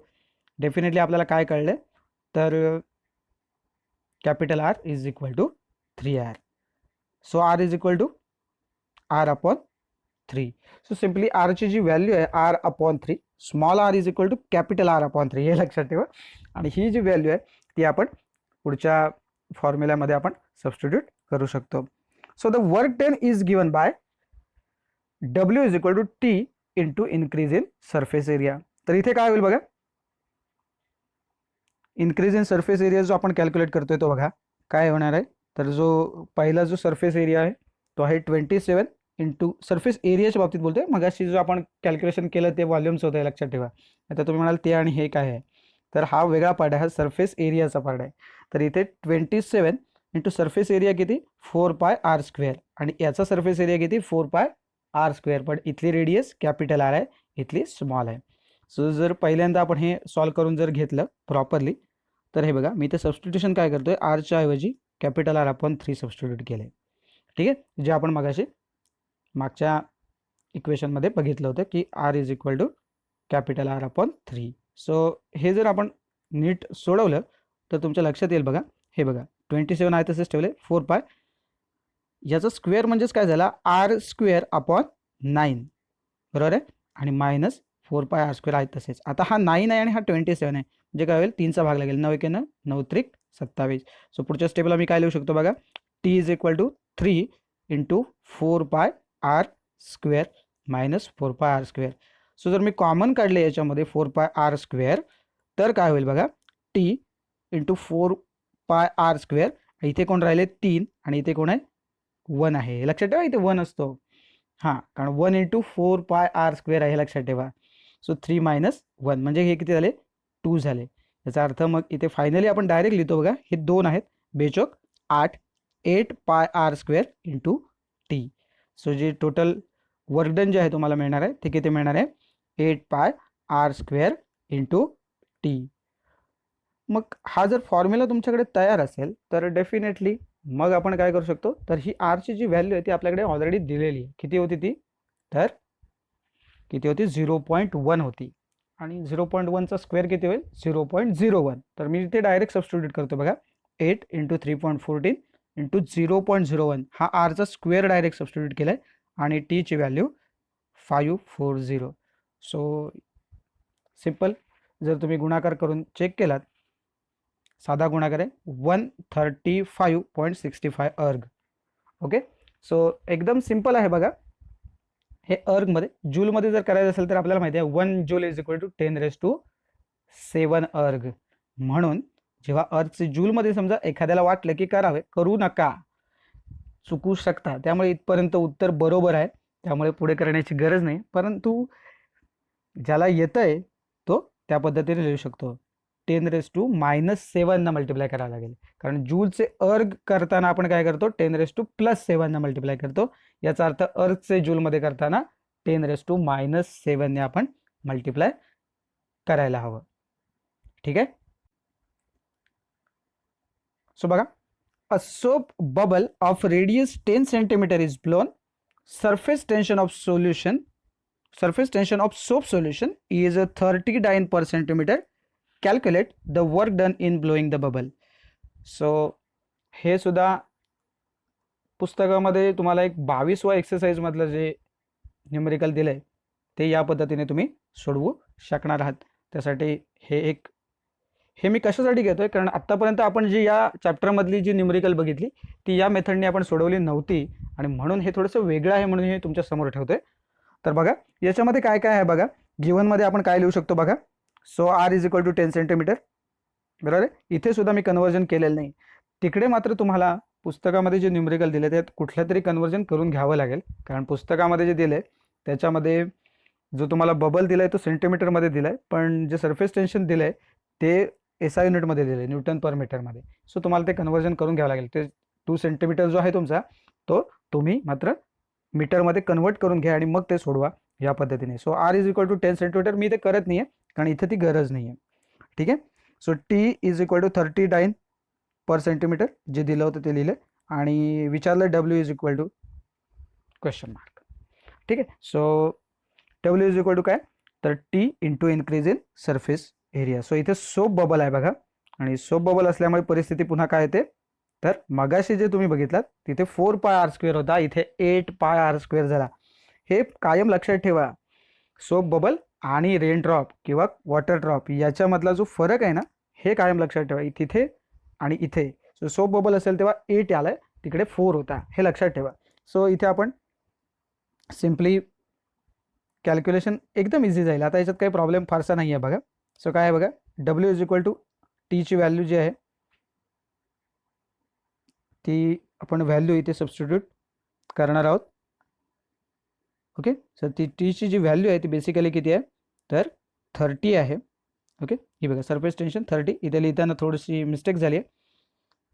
डेफिनेटली आपल्याला काय कळलं, तर capital R is equal to 3r. So r is equal to r upon 3. So simply आरची जी व्हॅल्यू आहे r/3, small r is equal to capital R/3, हे लक्षात ठेवा. आणि ही जी व्हॅल्यू आहे ती आपण पुढच्या फॉर्म्युल्यामध्ये आपण सबस्टिट्यूट करू शकतो. So the work done is given by W is equal to T into increase in surface area. तर इथे काय होईल बघा, इन्क्रीज इन सरफेस एरिया जो आपण कॅल्क्युलेट करतोय तो बघा काय होणार आहे, तर जो पहिला जो सरफेस एरिया आहे तो आहे 27 इंटू सरफेस एरियाच्या बाबतीत बोलतोय. मगाशी जो आपण कॅल्क्युलेशन केलं ते व्हॉल्यूमचं होतं, लक्षात ठेवा. आता तुम्ही म्हणाल ते आणि हे काय आहे, तर हा वेगळा पार्ट आहे, हा सरफेस एरियाचा पार्ट आहे. तर इथे 27 इंटू सरफेस एरिया किती, 4πr², आणि याचा सरफेस एरिया किती, 4πr². पण इथली रेडियस कॅपिटल आर आहे, इथली स्मॉल आहे. सो जर पहिल्यांदा आपण हे सॉल्व करून जर घेतलं प्रॉपरली, तर हे बघा मी ते सबस्टिट्यूशन काय करतोय, आरच्या ऐवजी कॅपिटल R/3 सबस्टिट्यूट केले. ठीक आहे, जे आपण मगाशी मागच्या इक्वेशनमध्ये बघितलं होतं की R is equal to capital R/3. सो हे जर आपण नीट सोडवलं तर तुमच्या लक्षात येईल बघा, हे बघा 27 आहे तसेच ठेवले, 4π याचा स्क्वेअर म्हणजेच काय झाला, R²/9, बरोबर आहे, आणि मायनस 4πr² आहे तसेच. आता हा 9 आहे आणि हा 27 आहे, म्हणजे काय होईल, 3चा भाग लागेल, 9 1 9 त्रिक 27. सो पुढच्या स्टेपला मी काय लिहू शकतो बघा, T is equal to 3 into 4πr² minus 4πr². So जर मी कॉमन काढले याच्यामध्ये 4πr², तर काय होईल बघा, T इंटू 4πr², इथे कोण राहिले 3 आणि इथे कोण आहे 1 आहे, लक्षात ठेवा इथे 1 असतो. हां, कारण 1 इंटू 4πr² आहे, हे लक्षात ठेवा. सो 3 मायनस 1 म्हणजे हे किती झाले, 2 झाले. याचा अर्थ मग इथे फायनली आपण डायरेक्ट लिहितो बघा, हे 2 आहेत, बेचोक 8πr² इंटू टी. सो जे टोटल वर्कडन जे आहे तुम्हाला मिळणार आहे ते किती मिळणार आहे, 8πr² इंटू टी. मग हा जर फॉर्म्युला तुमच्याकडे तयार असेल तर डेफिनेटली मग आपण काय करू शकतो, तर ही आरची जी व्हॅल्यू आहे ती आपल्याकडे ऑलरेडी दिलेली आहे. किती होती ती, तर किती होती, 0.1 होती, आणि 0.1चा स्क्वेअर किती होईल, 0.01. तर मी इथे डायरेक्ट सबस्टिट्यूट करतो बघा, 8 इंटू 3.14 इंटू 0.01, हा आरचा स्क्वेअर डायरेक्ट सबस्टिट्यूट केला आहे, आणि टीची व्हॅल्यू 540. सो सिम्पल जर तुम्ही गुणाकार करून चेक केलात, साधा गुणाकार आहे 135.65 अर्ग. ओके, सो एकदम सिंपल आहे बघा. हे अर्गमध्ये. जूलमध्ये जर करायचं असेल तर आपल्याला माहिती आहे 1 जूल इज इक्वल टू 10⁷ अर्ग. म्हणून जेव्हा अर्गचे जूलमध्ये समजा एखाद्याला वाटलं की करावे, करू नका, चुकू शकता, त्यामुळे इथपर्यंत उत्तर बरोबर आहे, त्यामुळे पुढे करण्याची गरज नाही. परंतु ज्याला येतंय तो त्या पद्धतीने लिहू शकतो. 10⁻⁷ न मल्टिप्लाय करावं लागेल, कारण जूलचे अर्ग करताना आपण काय करतो, 10⁻+7 न मल्टिप्लाय करतो. याचा अर्थ अर्गचे जूलमध्ये करताना 10⁻⁻7 ने आपण मल्टिप्लाय करायला हवं. ठीक आहे. सो बघा, a soap bubble of radius 10 centimeter is blown. Surface tension of soap solution is 30 dyne per centimeter. Calculate the work done in blowing the bubble. So हे सुद्धा पुस्तकामध्ये तुम्हाला एक 22वा एक्सरसाइज मधलं जे न्यूमेरिकल दिलंय ते या पद्धतीने तुम्ही सोडवू शकणार आहात. त्यासाठी हे मी कशासाठी घेतोय, कारण आत्तापर्यंत आपण जी या चॅप्टरमधली जी न्यूमेरिकल बघितली ती या मेथडने आपण सोडवली नव्हती, आणि म्हणून हे थोडंसं वेगळं आहे म्हणून हे तुमच्या समोर ठेवतोय. तर बघा याच्यामध्ये काय काय आहे बघा. गिव्हनमध्ये आपण काय लिहू शकतो बघा. So R is equal to 10 centimetre, बरोबर आहे. इथे सुद्धा मी कन्वर्जन केलेलं नाही. तिकडे मात्र तुम्हाला पुस्तकामध्ये जे न्यूमेरिकल दिले त्यात कुठलं तरी कन्वर्जन करून घ्यावं लागेल, कारण पुस्तकामध्ये जे दिले त्याच्यामध्ये जो तुम्हाला बबल दिलाय तो सेंटीमीटरमध्ये दिलाय, पण जे सरफेस टेन्शन दिलंय ते SI युनिटमध्ये दिले, न्यूटन पर मीटरमध्ये. सो तुम्हाला ते कन्वर्जन करून घ्यावं लागेल. ते 2 सेंटीमीटर जो आहे तुमचा तो तुम्ही मात्र मीटरमध्ये कन्वर्ट करून घ्या आणि मग ते सोडवा या पद्धतीने. So R is equal to 10 centimetre मी ते करत नाही आहे, कारण इथे ती गरज नाही आहे. ठीक आहे. So T is equal to 30 dyne per centimetre जे दिलं होतं ते लिहिलं, आणि विचारलं W is equal to question mark. ठीक आहे. So W is equal to काय, तर T into increase in surface area. So इथे सोप बबल आहे बघा, आणि सोप बबल असल्यामुळे परिस्थिती पुन्हा काय येते, तर मगाशी जे तुम्ही बघितलात तिथे 4πr² होता, इथे 8πr² झाला. हे कायम लक्षात ठेवा. सोप बबल आणि रेन ड्रॉप किंवा वॉटर ड्रॉप याच्यामधला जो फरक आहे ना, हे कायम लक्षात ठेवा. तिथे आणि इथे सो सोप बबल असेल तेव्हा 8 आलाय, तिकडे 4 होता, हे लक्षात ठेवा. सो इथे आपण सिम्पली कॅल्क्युलेशन एकदम इझी जाईल. आता याच्यात काही प्रॉब्लेम फारसा नाही आहे बघा. सो काय आहे बघा, डब्ल्यू इज इक्वल टू टीची व्हॅल्यू जी आहे ती आपण व्हॅल्यू इथे सबस्टिट्यूट करणार आहोत. ओके. सो ती टीची जी व्हॅल्यू आहे ती बेसिकली किती आहे, तर 30 आहे. ओके. ही बघा सरफेस टेन्शन 30, इथे लिहिताना थोडीशी मिस्टेक झाली आहे,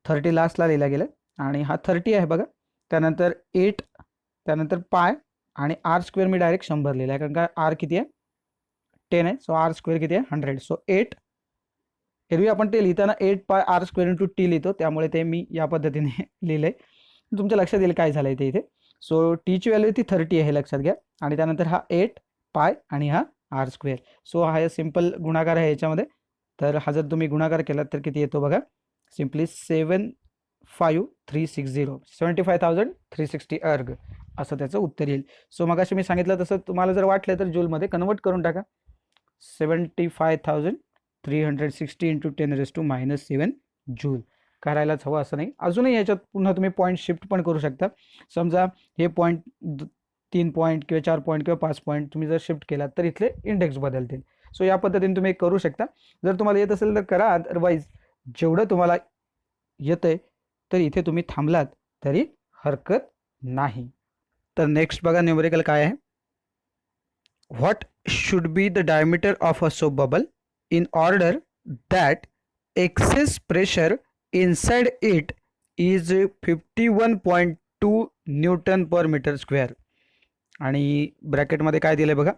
30 लास्टला लिहिला गेलं आणि हा 30 आहे बघा. त्यानंतर 8, त्यानंतर पाय आणि r² मी डायरेक्ट 100 लिहिला आहे, कारण का r किती आहे 10 आहे. सो r² किती आहे 100. सो 8, एरवी आपण ते लिहिताना 8πr² इंटू टी लिहितो, त्यामुळे ते मी या पद्धतीने लिहिलंय. तुमच्या लक्षात येईल काय झालंय ते इथे. सो टीची व्हॅल्यू ती 30 आहे हे लक्षात घ्या, आणि त्यानंतर हा 8π आणि हा r². सो हा सिंपल गुणाकार आहे याच्यामध्ये. तर हा जर तुम्ही गुणाकार केला तर किती येतो बघा, सिम्पली 75,360 अर्ग असं त्याचं उत्तर येईल. सो मग असे मी सांगितलं तसं तुम्हाला जर वाटलं तर जूलमध्ये कन्वर्ट करून टाका. 75,360 इंटू 10⁻⁻7 जूल करायलाच हवं असं नाही. अजूनही याच्यात पुन्हा तुम्ही पॉईंट शिफ्ट पण करू शकता. समजा हे पॉईंट 3 पॉईंट किंवा 4 पॉईंट किंवा 5 पॉईंट तुम्ही जर शिफ्ट केलात तर इथले इंडेक्स बदलतील. सो या पद्धतीने तुम्ही करू शकता. जर तुम्हाला येत असेल तर करा, अदरवाईज जेवढं तुम्हाला येतंय तर इथे तुम्ही थांबलात तरी हरकत नाही. तर नेक्स्ट बघा न्यूमेरिकल काय आहे. What should be the diameter of a soap bubble in order that excess pressure inside it is 51.2 newton per metre square. आणि ब्रॅकेटमध्ये काय दिलं बघा,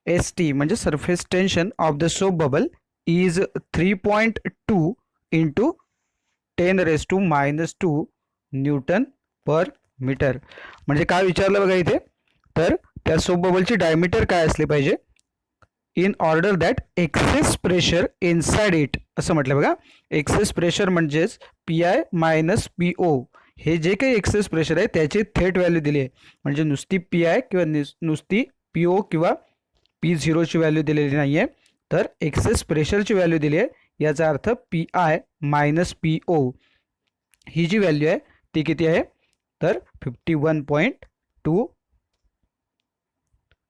ST म्हणजे surface tension of the soap bubble is 3.2 into 10⁻⁻2 newton per metre. म्हणजे काय विचारलं बघा इथे, तर त्या सोप बबलची डायमीटर काय असली पाहिजे in order that excess pressure inside it असं म्हटलं बघा. एक्सेस प्रेशर म्हणजेच PI मायनस PO, हे जे काही एक्सेस प्रेशर आहे त्याची थेट व्हॅल्यू दिली आहे. म्हणजे नुसती PI किंवा नुसती PO किंवा P0ची व्हॅल्यू दिलेली नाही आहे, तर एक्सेस प्रेशरची व्हॅल्यू दिली आहे. याचा अर्थ PI मायनस PO ही जी व्हॅल्यू आहे ती किती आहे, तर 51.2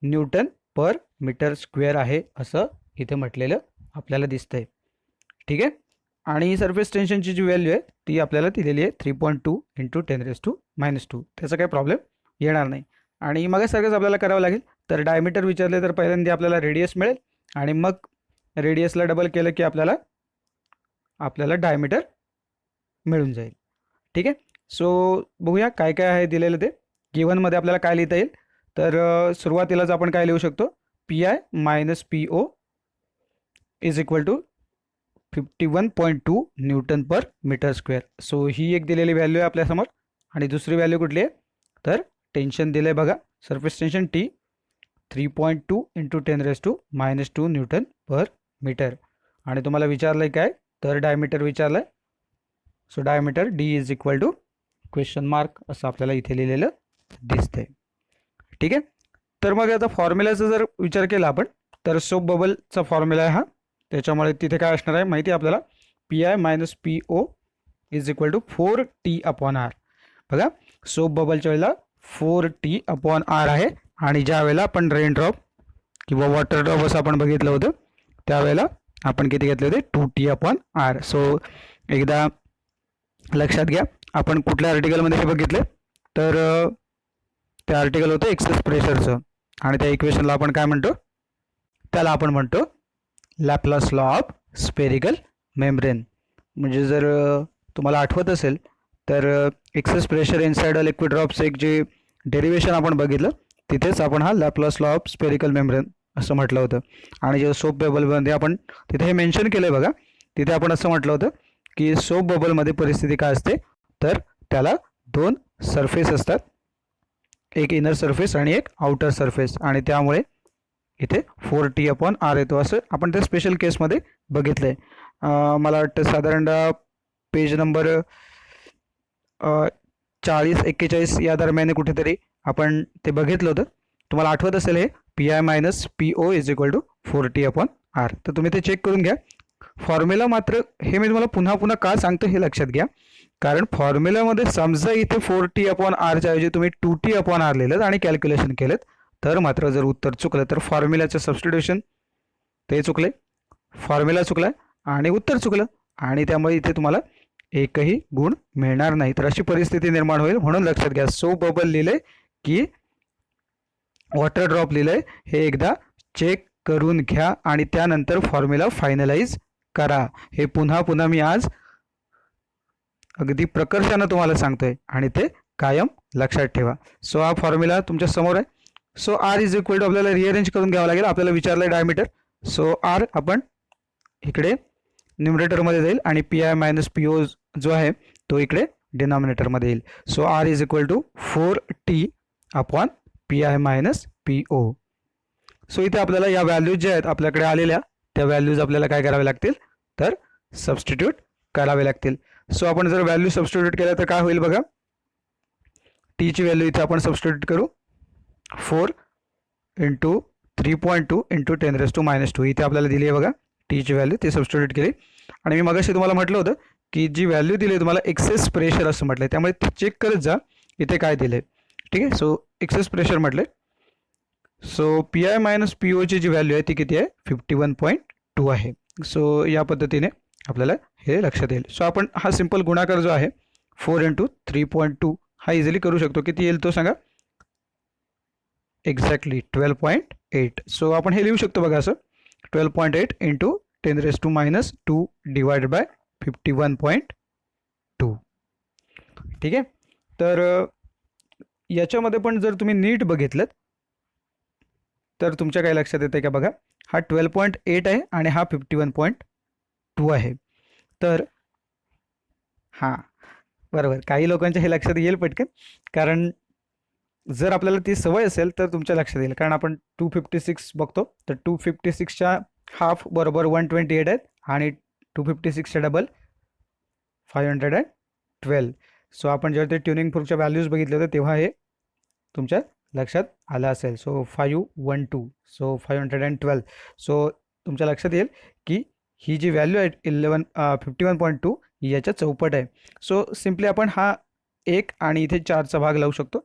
न्यूटन पर मीटर स्क्वेअर आहे असं इथे म्हटलेलं आपल्याला दिसतंय. ठीक आहे. आणि सरफेस टेन्शनची जी व्हॅल्यू आहे ती आपल्याला दिलेली आहे 3.2 इंटू 10⁻². त्याचा काही प्रॉब्लेम येणार नाही. आणि मगासारखंच आपल्याला करावं लागेल. तर डायमीटर विचारले तर पहिल्यांदा आपल्याला रेडियस मिळेल आणि मग रेडियसला डबल केलं की आपल्याला डायमीटर मिळून जाईल. ठीक आहे. सो बघूया काय काय आहे दिलेलं ते. गिव्हनमध्ये आपल्याला काय लिहिता येईल. तर सुरुवातीलाच आपण काय लिहू शकतो, PI minus PO is equal to 51.2 newton per metre square. So ही एक दिलेली व्हॅल्यू आहे आपल्यासमोर. आणि दुसरी व्हॅल्यू कुठली आहे, तर टेन्शन दिलं आहे बघा, surface tension T 3.2 into 10⁻² newton per metre. आणि तुम्हाला विचारलं आहे काय, तर डायमीटर विचारलं आहे. So diameter D is equal to question mark असं आपल्याला इथे लिहिलेलं दिसतंय. ठीक आहे. तर मग आता फॉर्म्युलाचा जर विचार केला आपण, तर सोप बबलचा फॉर्म्युला आहे हा. त्याच्यामुळे तिथे काय असणार आहे माहिती आहे आपल्याला, PI minus PO is equal to 4T/R. बघा, सोप बबलच्या वेळेला 4T/R आहे. आणि ज्या वेळेला आपण रेनड्रॉप किंवा वॉटर ड्रॉप असं आपण बघितलं होतं त्यावेळेला आपण किती घेतले होते, 2T/R. सो एकदा लक्षात घ्या, आपण कुठल्या आर्टिकलमध्ये हे बघितले, तर ते आर्टिकल होतं एक्सेस प्रेशरचं. आणि त्या इक्वेशनला आपण काय म्हणतो, त्याला आपण म्हणतो Laplace law of spherical membrane. म्हणजे जर तुम्हाला आठवत असेल तर excess pressure inside a liquid drops एक जे डेरिवेशन आपण बघितलं, तिथेच आपण हा Laplace law of spherical membrane असं म्हटलं होतं. आणि जे सोप बबलमध्ये आपण तिथे हे मेन्शन केलं आहे बघा, तिथे आपण असं म्हटलं होतं की सोप बबलमध्ये परिस्थिती काय असते, तर त्याला दोन सरफेस असतात, एक इनर सरफेस आणि एक आउटर सरफेस. आणि त्यामुळे इथे 4T/R येतो असं आपण त्या स्पेशल केसमध्ये बघितलं आहे. मला वाटतं साधारणतः पेज नंबर 40-41 या दरम्यान कुठेतरी आपण ते बघितलं होतं. तुम्हाला आठवत असेल हे PI minus PO is equal to 4T/R. तर तुम्ही ते चेक करून घ्या. फॉर्म्युला मात्र हे मी तुम्हाला पुन्हा पुन्हा का सांगतो हे लक्षात घ्या, कारण फॉर्म्युल्यामध्ये समजा इथे 4T/R ऐवजी तुम्ही 2T/R लिहिलं आणि कॅल्क्युलेशन केलं, तर मात्र जर उत्तर चुकलं तर फॉर्म्युल्याचं सबस्टिट्यूशन ते चुकले, फॉर्म्युला चुकला आणि उत्तर चुकलं, आणि त्यामुळे इथे तुम्हाला एकही गुण मिळणार नाही. तर अशी परिस्थिती निर्माण होईल. म्हणून लक्षात घ्या, सोप बबल लिहिलंय की वॉटर ड्रॉप लिहिलंय हे एकदा चेक करून घ्या आणि त्यानंतर फॉर्म्युला फायनलाइज करा. हे पुन्हा पुन्हा मी आज अगदी प्रकर्षानं तुम्हाला सांगतोय आणि ते कायम लक्षात ठेवा. सो हा फॉर्म्युला तुमच्या समोर आहे. So R is equal to आपल्याला रिअरेंज करून घ्यावं लागेल. आपल्याला विचारलं डायमीटर, सो R आपण इकडे न्युमरेटरमध्ये जाईल आणि PI मायनस PO जो आहे तो इकडे डिनॉमिनेटरमध्ये येईल. So R is equal to 4T/PI minus PO. So इथे आपल्याला या व्हॅल्यूज ज्या आहेत आपल्याकडे आलेल्या, त्या व्हॅल्यूज आपल्याला काय करावे लागतील, तर सबस्टिट्यूट करावे लागतील. सो आपण जर व्हॅल्यू सबस्टिट्यूट केल्या तर काय होईल बघा, T ची व्हॅल्यू इथे आपण सबस्टिट्यूट करू, 4 इंटू 3.2 इंटू 10⁻². इथे आपल्याला दिली आहे बघा T ची व्हॅल्यू, ती सबस्टिट्यूट केली. आणि मी मगाशी तुम्हाला म्हटलं होतं की जी व्हॅल्यू दिली तुम्हाला एक्सेस प्रेशर असं म्हटलं, त्यामुळे ती चेक करत जा इथे काय दिलं आहे. ठीक आहे. सो एक्सेस प्रेशर म्हटलं. सो PI मायनस PO ची जी व्हॅल्यू आहे ती किती आहे, 51.2 आहे. सो या पद्धतीने आपल्याला हे लक्षात येईल. सो आपण हा सिंपल गुणाकार जो आहे 4 इंटू 3.2 हा इझिली करू शकतो. किती येईल तो सांगा, एक्झॅक्टली 12.8. सो आपण हे लिहू शकतो बघा असं, 12.8 इंटू 10⁻² डिवायडेड बाय 51.2. ठीक आहे. तर याच्यामध्ये पण जर तुम्ही नीट बघितलं तर तुमच्या काय लक्षात येते का बघा, हा 12.8 आहे आणि हा 51.2 आहे. तर हां बरोबर, काही लोकांच्या हे लक्षात येईल पटकन, कारण जर आपल्याला ती सवय असेल तर तुमच्या लक्षात येईल. कारण आपण 256 बघतो, तर 256च्या हाफ बरोबर 128 आहेत आणि 256च्या डबल 512. सो आपण जेव्हा ते ट्युनिंग फोर्कच्या व्हॅल्यूज बघितले होते तेव्हा हे तुमच्या लक्षात आलं असेल. So 512, so 512. सो तुमच्या लक्षात येईल की ही जी व्हॅल्यू आहे 51.2 याच्या चौपट आहे. सो सिम्पली आपण हा 1 आणि इथे 4चा भाग लावू शकतो.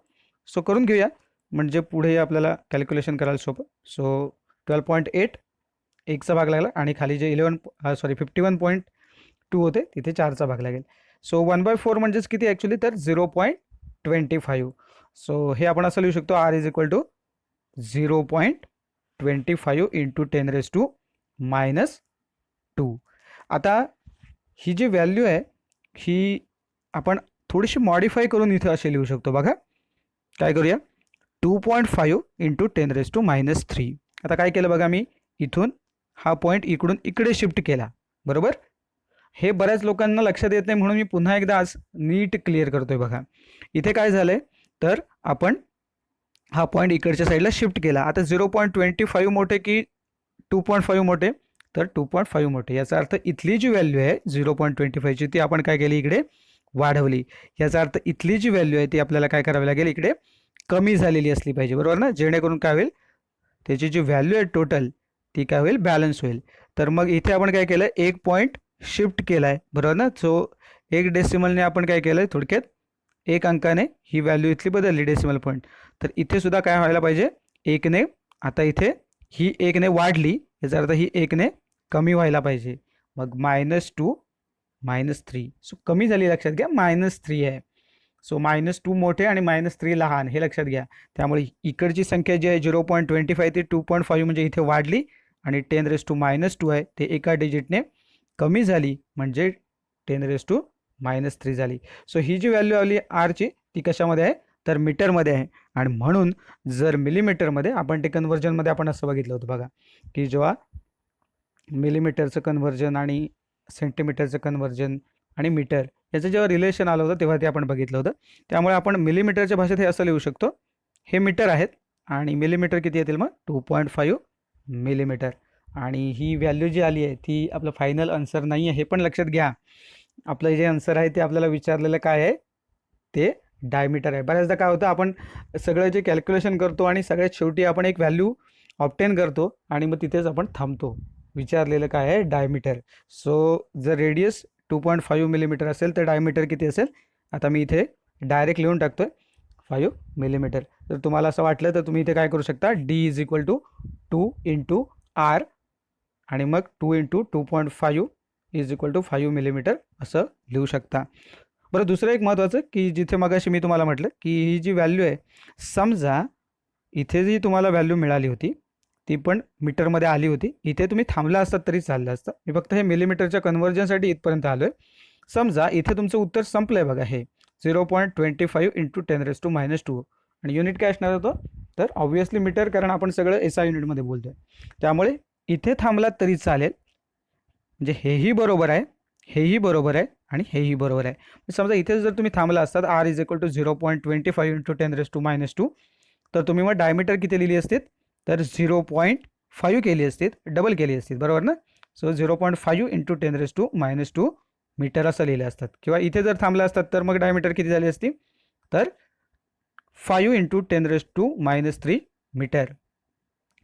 सो करून घेऊया. म्हणजे पुढे आपल्याला कॅल्क्युलेशन करायला सोपं. सो 12.8 एकचा भाग लागला आणि खाली जे 51.2 होते तिथे 4चा भाग लागेल. सो 1/4 म्हणजेच किती ॲक्च्युली तर 0.25. सो हे आपण असं लिहू शकतो R is equal to 0.25 into 10⁻². आता ही जी व्हॅल्यू आहे ही आपण थोडीशी मॉडिफाय करून इथे असे लिहू शकतो. बघा काय करूया, 2.5 इंटू 10⁻³ आता काय केलं बघा, मी इथून हा पॉईंट इकडून इकडे शिफ्ट केला, बरोबर. हे बऱ्याच लोकांना लक्षात येत नाही म्हणून मी पुन्हा एकदा आज नीट क्लिअर करतोय. बघा इथे काय झालंय तर आपण हा पॉईंट इकडच्या साईडला शिफ्ट केला. आता 0.25 मोठे की 2.5 मोठे, तर 2.5 मोठे. याचा अर्थ इथली जी व्हॅल्यू आहे 0.25ची ती आपण काय केली इकडे वाढवली. याचा अर्थ इथली जी व्हॅल्यू आहे ती आपल्याला काय करावी लागेल इकडे कमी झालेली असली पाहिजे, बरोबर ना. जेणेकरून काय होईल त्याची जी व्हॅल्यू आहे टोटल ती काय होईल बॅलन्स होईल. तर मग इथे आपण काय केलं एक पॉईंट शिफ्ट केला आहे, बरोबर ना. सो एक डेसिमलने आपण काय केलं थोडक्यात एक अंकाने ही व्हॅल्यू इथली बदलली डेसिमल पॉईंट. तर इथे सुद्धा काय व्हायला पाहिजे एकने. आता इथे ही एकने वाढली याचा अर्थ ही एकने कमी व्हायला पाहिजे. मग -2 -3 सो कमी झाली लक्षात घ्या -3 आहे. सो -2 मोठे आणि -3 लहान हे लक्षात घ्या. त्यामुळे इकडची संख्या जी आहे 0.25 ती 2.5 म्हणजे इथे वाढली आणि 10⁻² आहे ते एका डिजिटने कमी झाली म्हणजे 10⁻³ झाली. सो ही जी व्हॅल्यू आली आरची ती कशामध्ये आहे तर मीटरमध्ये आहे. आणि म्हणून जर मिलीमीटरमध्ये आपण ते कन्व्हर्जनमध्ये आपण असं बघितलं होतं बघा की जेव्हा मिलीमीटरचं कन्व्हर्जन आणि सेंटीमीटरचं कन्व्हर्जन आणि मीटर याचं जेव्हा रिलेशन आलं होतं तेव्हा ते आपण बघितलं होतं. त्यामुळे आपण मिलीमीटरच्या भाषेत हे असं लिहू शकतो, हे मीटर आहेत आणि मिलीमीटर किती येतील मग 2.5 मिलीमीटर. आणि ही व्हॅल्यू जी आली आहे ती आपलं फायनल आन्सर नाही आहे हे पण लक्षात घ्या. आपलं जे आन्सर आहे ते आपल्याला विचारलेलं काय आहे ते डायमीटर आहे. बऱ्याचदा काय होतं आपण सगळं जे कॅल्क्युलेशन करतो आणि सगळ्यात शेवटी आपण एक व्हॅल्यू ऑब्टेन करतो आणि मग तिथेच आपण थांबतो. विचारलेलं काय आहे डायमीटर. सो जर रेडियस 2.5 मिलीमीटर असेल तर डायमीटर किती असेल. आता मी इथे डायरेक्ट लिहून टाकतोय 5 मिलीमीटर. जर तुम्हाला असं वाटलं तर तुम्ही इथे काय करू शकता D is equal to 2 into R आणि मग 2 into 2.5 is equal to 5 millimetre असं लिहू शकता. बरं दुसरं एक महत्त्वाचं की जिथे मगाशी मी तुम्हाला म्हटलं की ही जी व्हॅल्यू आहे समजा इथे जी तुम्हाला व्हॅल्यू मिळाली होती ती पण मीटरमध्ये आली होती, इथे तुम्ही थांबला असतात तरी चाललं असतं. मी फक्त हे मिलीमीटरच्या कन्व्हर्जनसाठी इथपर्यंत आलो आहे. समजा इथे तुमचं उत्तर संपलं आहे बघा हे 0.25 इंटू 10⁻² आणि युनिट काय असणार होतं तर ऑब्व्हियसली मीटर, कारण आपण सगळं एसआय युनिटमध्ये बोलतो आहे. त्यामुळे इथे थांबलात तरी चालेल, म्हणजे हेही बरोबर आहे, हेही बरोबर आहे आणि हेही बरोबर आहे. समजा इथे जर तुम्ही थांबला असतात R is equal to 0.25 into 10⁻², तर तुम्ही मग डायमीटर किती लिहिली असते तर 0.5 केली असती, डबल केली असती, बरोबर ना. सो 0.5 इंटू 10⁻² मीटर असं लिहिलं असतात. किंवा इथे जर थांबला असतात तर मग डायमीटर किती झाली असती तर 5 इंटू 10⁻³ मीटर,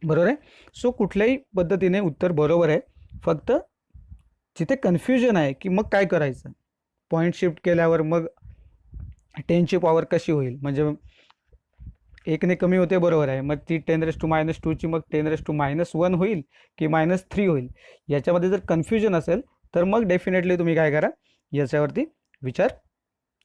बरोबर आहे. सो कुठल्याही पद्धतीने उत्तर बरोबर आहे. फक्त जिथे कन्फ्युजन आहे की मग काय करायचं पॉईंट शिफ्ट केल्यावर मग 10ची पॉवर कशी होईल, म्हणजे एकने कमी होते बरोबर आहे, मग ती 10⁻²ची मग 10⁻⁻1 होईल की -3 होईल. याच्यामध्ये जर कन्फ्युजन असेल तर मग डेफिनेटली तुम्ही काय करा याच्यावरती विचार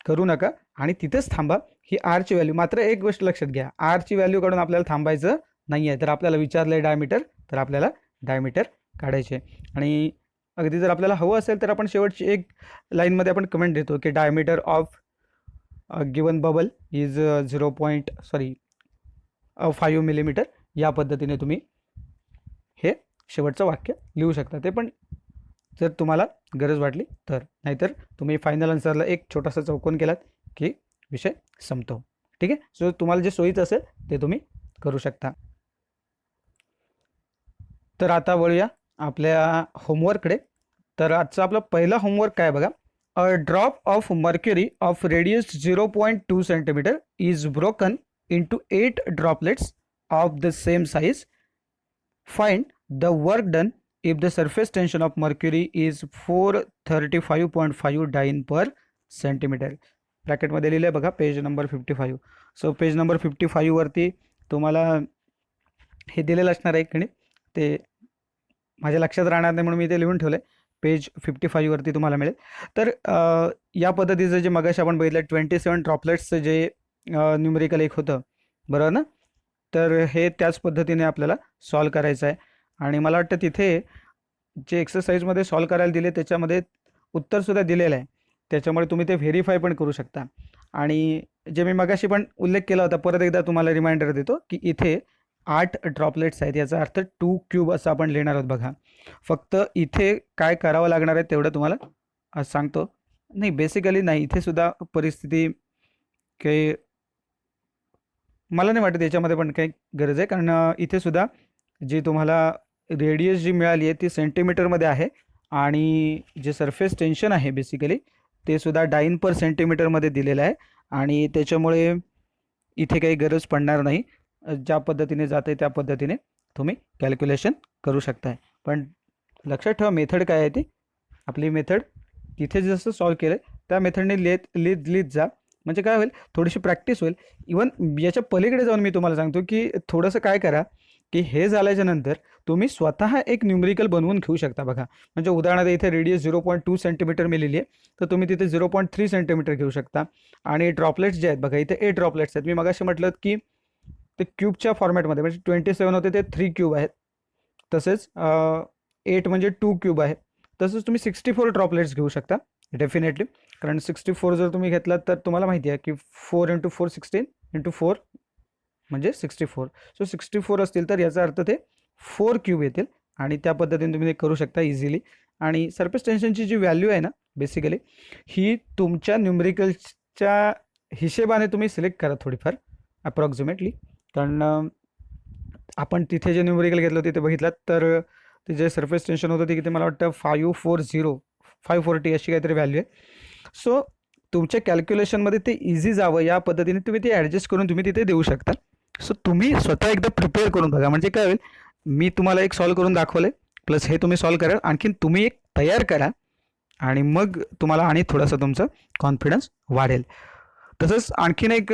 करू नका आणि तिथेच थांबा. ही आरची व्हॅल्यू, मात्र एक गोष्ट लक्षात घ्या आरची व्हॅल्यू काढून आपल्याला थांबायचं नाही आहे. तर आपल्याला विचारलं आहे डायमीटर तर आपल्याला डायमीटर काढायचे. आणि अगदी जर आपल्याला हवं असेल तर आपण शेवटची एक लाईनमध्ये आपण कमेंट देतो की diameter of given bubble is 5 millimetre. या पद्धतीने तुम्ही हे शेवटचं वाक्य लिहू शकता. ते पण जर तुम्हाला गरज वाटली तर, नाहीतर तुम्ही फायनल आन्सरला एक छोटासा चौकोन केलात की विषय संपतो. ठीक आहे. सो तुम्हाला जे सोयीचं असेल ते तुम्ही करू शकता. तर आता वळूया आपल्या होमवर्ककडे. तर आजचा आपला पहिला होमवर्क काय बघा, a drop of mercury of radius 0.2 centimetre is broken into 8 droplets of the same size. Find the work done if the surface tension of mercury is 435.5 dyne per centimeter. ब्रॅकेटमध्ये लिहिलं आहे बघा page number 55. So page number 55 वरती तुम्हाला हे दिलेलं असणार आहे गणित, ते माझ्या लक्षात राहणार नाही म्हणून मी ते लिहून ठेवलं आहे. पेज 55 वरती तुम्हाला मिळेल. तर या पद्धतीचं जे मगाशी आपण बघितलं 27 ड्रॉपलेट्सचं जे न्यूमेरिकल एक होतं, बरोबर ना? तर हे त्याच पद्धतीने आपल्याला सॉल्व करायचं आहे. आणि मला वाटतं तिथे जे एक्सरसाइजमध्ये सॉल्व करायला दिले त्याच्यामध्ये उत्तरसुद्धा दिलेलं आहे, त्याच्यामुळे तुम्ही ते व्हेरीफाय पण करू शकता. आणि जे मी मगाशी पण उल्लेख केला होता, परत एकदा तुम्हाला रिमाइंडर देतो की इथे 8 ड्रॉपलेट्स आहेत, याचा अर्थ 2 क्यूब असं आपण लिहिणार आहोत. बघा, फक्त इथे काय करावं लागणार आहे तेवढं तुम्हाला सांगतो. नाही, बेसिकली नाही, इथे सुद्धा परिस्थिती काही मला नाही वाटत याच्यामध्ये पण काही गरज आहे, कारण इथे सुद्धा जी तुम्हाला रेडियस जी मिळाली आहे ती सेंटीमीटरमध्ये आहे आणि जे सरफेस टेन्शन आहे बेसिकली ते सुद्धा डाइन पर सेंटीमीटरमध्ये दिलेलं आहे. आणि त्याच्यामुळे इथे काही गरज पडणार नाही. ज्या पद्धतीने जाते त्या पद्धतीने तुम्ही कॅल्क्युलेशन करू शकताय. पण लक्षात ठेवा मेथड काय आहे ती. आपली मेथड तिथे जसं सॉल्व केलं त्या मेथडने लिहित जा, म्हणजे काय होईल, थोडीशी प्रॅक्टिस होईल. इवन याच्या पलीकडे जाऊन मी तुम्हाला सांगतो की थोडंसं काय करा की हे झाल्याच्या नंतर तुम्ही स्वतः एक न्यूमेरिकल बनवून घेऊ शकता. बघा, म्हणजे उदाहरणार्थ इथे रेडियस 0.2 सेंटीमीटर मी लिहिली आहे, तर तुम्ही तिथे 0.3 सेंटीमीटर घेऊ शकता. आणि ड्रॉपलेट्स जे आहेत बघा, इथे 8 ड्रॉपलेट्स आहेत. मी मगाशी म्हटलं की ते क्यूबच्या फॉर्मॅटमध्ये, म्हणजे 27 होते ते 3 क्यूब आहेत, तसेच 8 म्हणजे 2 क्यूब आहे. तसंच तुम्ही 64 ड्रॉपलेट्स घेऊ शकता डेफिनेटली, कारण 64 जर तुम्ही घेतलात तर तुम्हाला माहिती आहे की 4 × 4 16 × 4 म्हणजे 64. सो 64 असतील तर याचा अर्थ ते 4 क्यूब येतील आणि त्या पद्धतीने तुम्ही ते करू शकता इझिली. आणि सरफेस टेन्शनची जी व्हॅल्यू आहे ना बेसिकली, ही तुमच्या न्यूमेरिकलच्या हिशेबाने तुम्ही सिलेक्ट करा थोडीफार अप्रॉक्सिमेटली, कारण आपण तिथे जे न्यूमेरिकल घेतलं तिथे बघितलं तर ते जे सरफेस टेन्शन होतं ते किती, मला वाटतं 540 अशी काहीतरी व्हॅल्यू आहे. सो तुमच्या कॅल्क्युलेशनमध्ये ते इझी जावं या पद्धतीने तुम्ही ते ॲडजस्ट करून तुम्ही तिथे देऊ शकता. सो तुम्ही स्वतः एकदा प्रिपेअर करून बघा, म्हणजे काय होईल, मी तुम्हाला एक सॉल्व करून दाखवलं प्लस हे तुम्ही सॉल्व कराल, आणखीन तुम्ही एक तयार करा आणि मग तुम्हाला आणि थोडासा तुमचा कॉन्फिडन्स वाढेल. तसंच आणखीन एक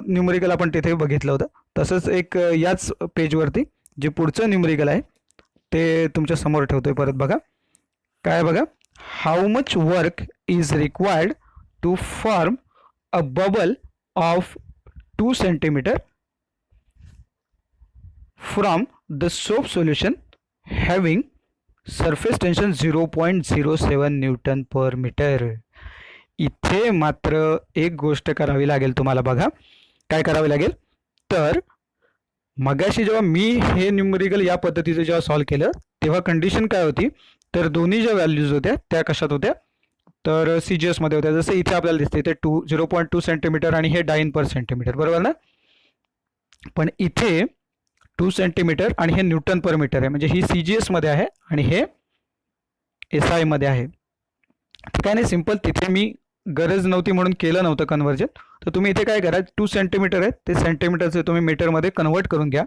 न्यूमेरिकल आपण तिथे बघितलं होतं, तसंच एक याच पेजवरती जे पुढचं न्यूमेरिकल आहे ते तुमच्या समोर ठेवतोय. परत बघा काय बघा, how much work is required to form a bubble of 2 centimetre from the soap solution having surface tension 0.07 newton per metre. इथे मात्र एक गोष्ट करावी लागेल तुम्हाला. बघा काय करावी लागेल, तर मगाशी जेव्हा मी हे न्यूमेरिकल या पद्धतीचं जेव्हा सॉल्व केलं तेव्हा कंडिशन काय होती, तर दोन्ही ज्या व्हॅल्यूज होत्या त्या कशात होत्या, तर CGS मध्ये होत्या. जसं इथे आपल्याला दिसते इथे 0.2 सेंटीमीटर आणि हे डाइन पर सेंटीमीटर, बरोबर ना. पण इथे 2 सेंटीमीटर आणि हे न्यूटन पर मीटर आहे, म्हणजे ही CGS मध्ये आहे आणि हे SI मध्ये आहे. काय नाही, सिंपल, तिथे मी गरज नव्हती म्हणून केलं नव्हतं कन्व्हर्जन. तर तुम्ही इथे काय करा, 2 सेंटीमीटर आहे ते सेंटीमीटरचे तुम्ही मीटरमध्ये कन्वर्ट करून घ्या.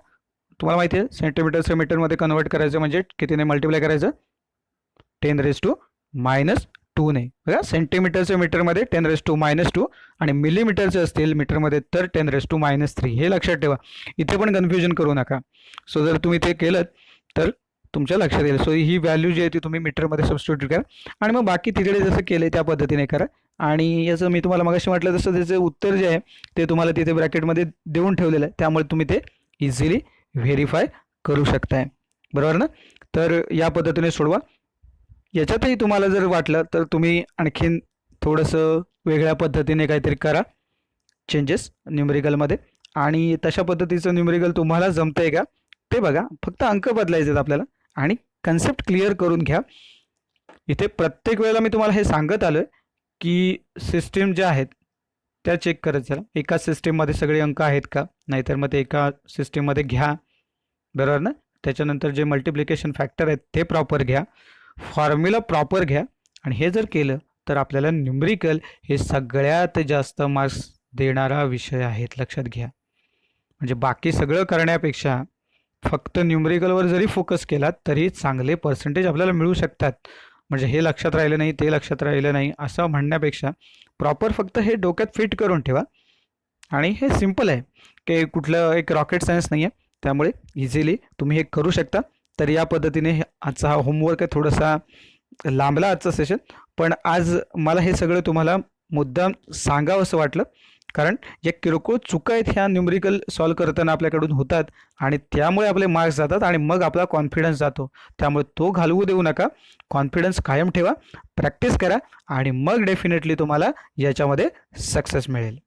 तुम्हाला माहिती आहे सेंटीमीटरचं मीटरमध्ये कन्वर्ट करायचं म्हणजे कितीने मल्टिप्लाय करायचं, 10⁻². बघा, सेंटीमीटरचं मीटरमध्ये 10⁻² आणि मिलीमीटरचं असतील मीटरमध्ये तर 10⁻³ हे लक्षात ठेवा. इथे पण कन्फ्युजन करू नका. सो जर तुम्ही ते केलं तर तुमच्या लक्षात येईल. सो ही व्हॅल्यू जी आहे ती तुम्ही मीटरमध्ये सबस्टिट्यूट करा आणि मग बाकी तिकडे जसं केलं त्या पद्धतीने करा. आणि याचं मी तुम्हाला मगाशी म्हटलं तसं त्याचं उत्तर जे आहे ते तुम्हाला तिथे ब्रॅकेटमध्ये देऊन ठेवलेलं आहे, त्यामुळे तुम्ही ते इझिली व्हेरीफाय करू शकताय, बरोबर ना. तर या पद्धतीने सोडवा. याच्यातही तुम्हाला जर वाटलं तर तुम्ही आणखीन थोडंसं वेगळ्या पद्धतीने काहीतरी करा चेंजेस न्यूमेरिकलमध्ये. आणि तशा पद्धतीचं न्यूमेरिकल तुम्हाला जमतं आहे का ते बघा. फक्त अंक बदलायचे आहेत आपल्याला आणि कन्सेप्ट क्लिअर करून घ्या. इथे प्रत्येक वेळेला मी तुम्हाला हे सांगत आलो आहे की सिस्टीम ज्या आहेत त्या चेक करत चला. एका सिस्टीममध्ये सगळे अंक आहेत का, नाहीतर मग ते एका सिस्टीममध्ये घ्या, बरोबर ना. त्याच्यानंतर जे मल्टिप्लिकेशन फॅक्टर आहेत ते प्रॉपर घ्या, फॉर्म्युला प्रॉपर घ्या. आणि हे जर केलं तर आपल्याला न्यूमेरिकल हे सगळ्यात जास्त मार्क्स देणारा विषय आहेत, लक्षात घ्या. म्हणजे बाकी सगळं करण्यापेक्षा फक्त न्यूमेरिकलवर जरी फोकस केला तरी चांगले पर्सेंटेज आपल्याला मिळू शकतात. म्हणजे हे लक्षात राहिलं नाही ते लक्षात राहिलं नाही असं म्हणण्यापेक्षा प्रॉपर फक्त हे डोक्यात फिट करून ठेवा. आणि हे सिम्पल आहे काही कुठलं एक रॉकेट सायन्स नाही आहे, त्यामुळे इझिली तुम्ही हे करू शकता. तर या पद्धतीने आजचा हा होमवर्क आहे. थोडासा लांबला आजचं सेशन, पण आज मला हे सगळं तुम्हाला मुद्दाम सांगावं असं वाटलं, कारण या किरकोळ चुका आहेत ह्या न्यूमरिकल सॉल्व करताना आपल्याकडून होतात आणि त्यामुळे आपले मार्क्स जातात आणि मग आपला कॉन्फिडन्स जातो. त्यामुळे तो घालवू देऊ नका. कॉन्फिडन्स कायम ठेवा, प्रॅक्टिस करा आणि मग डेफिनेटली तुम्हाला याच्यामध्ये सक्सेस मिळेल.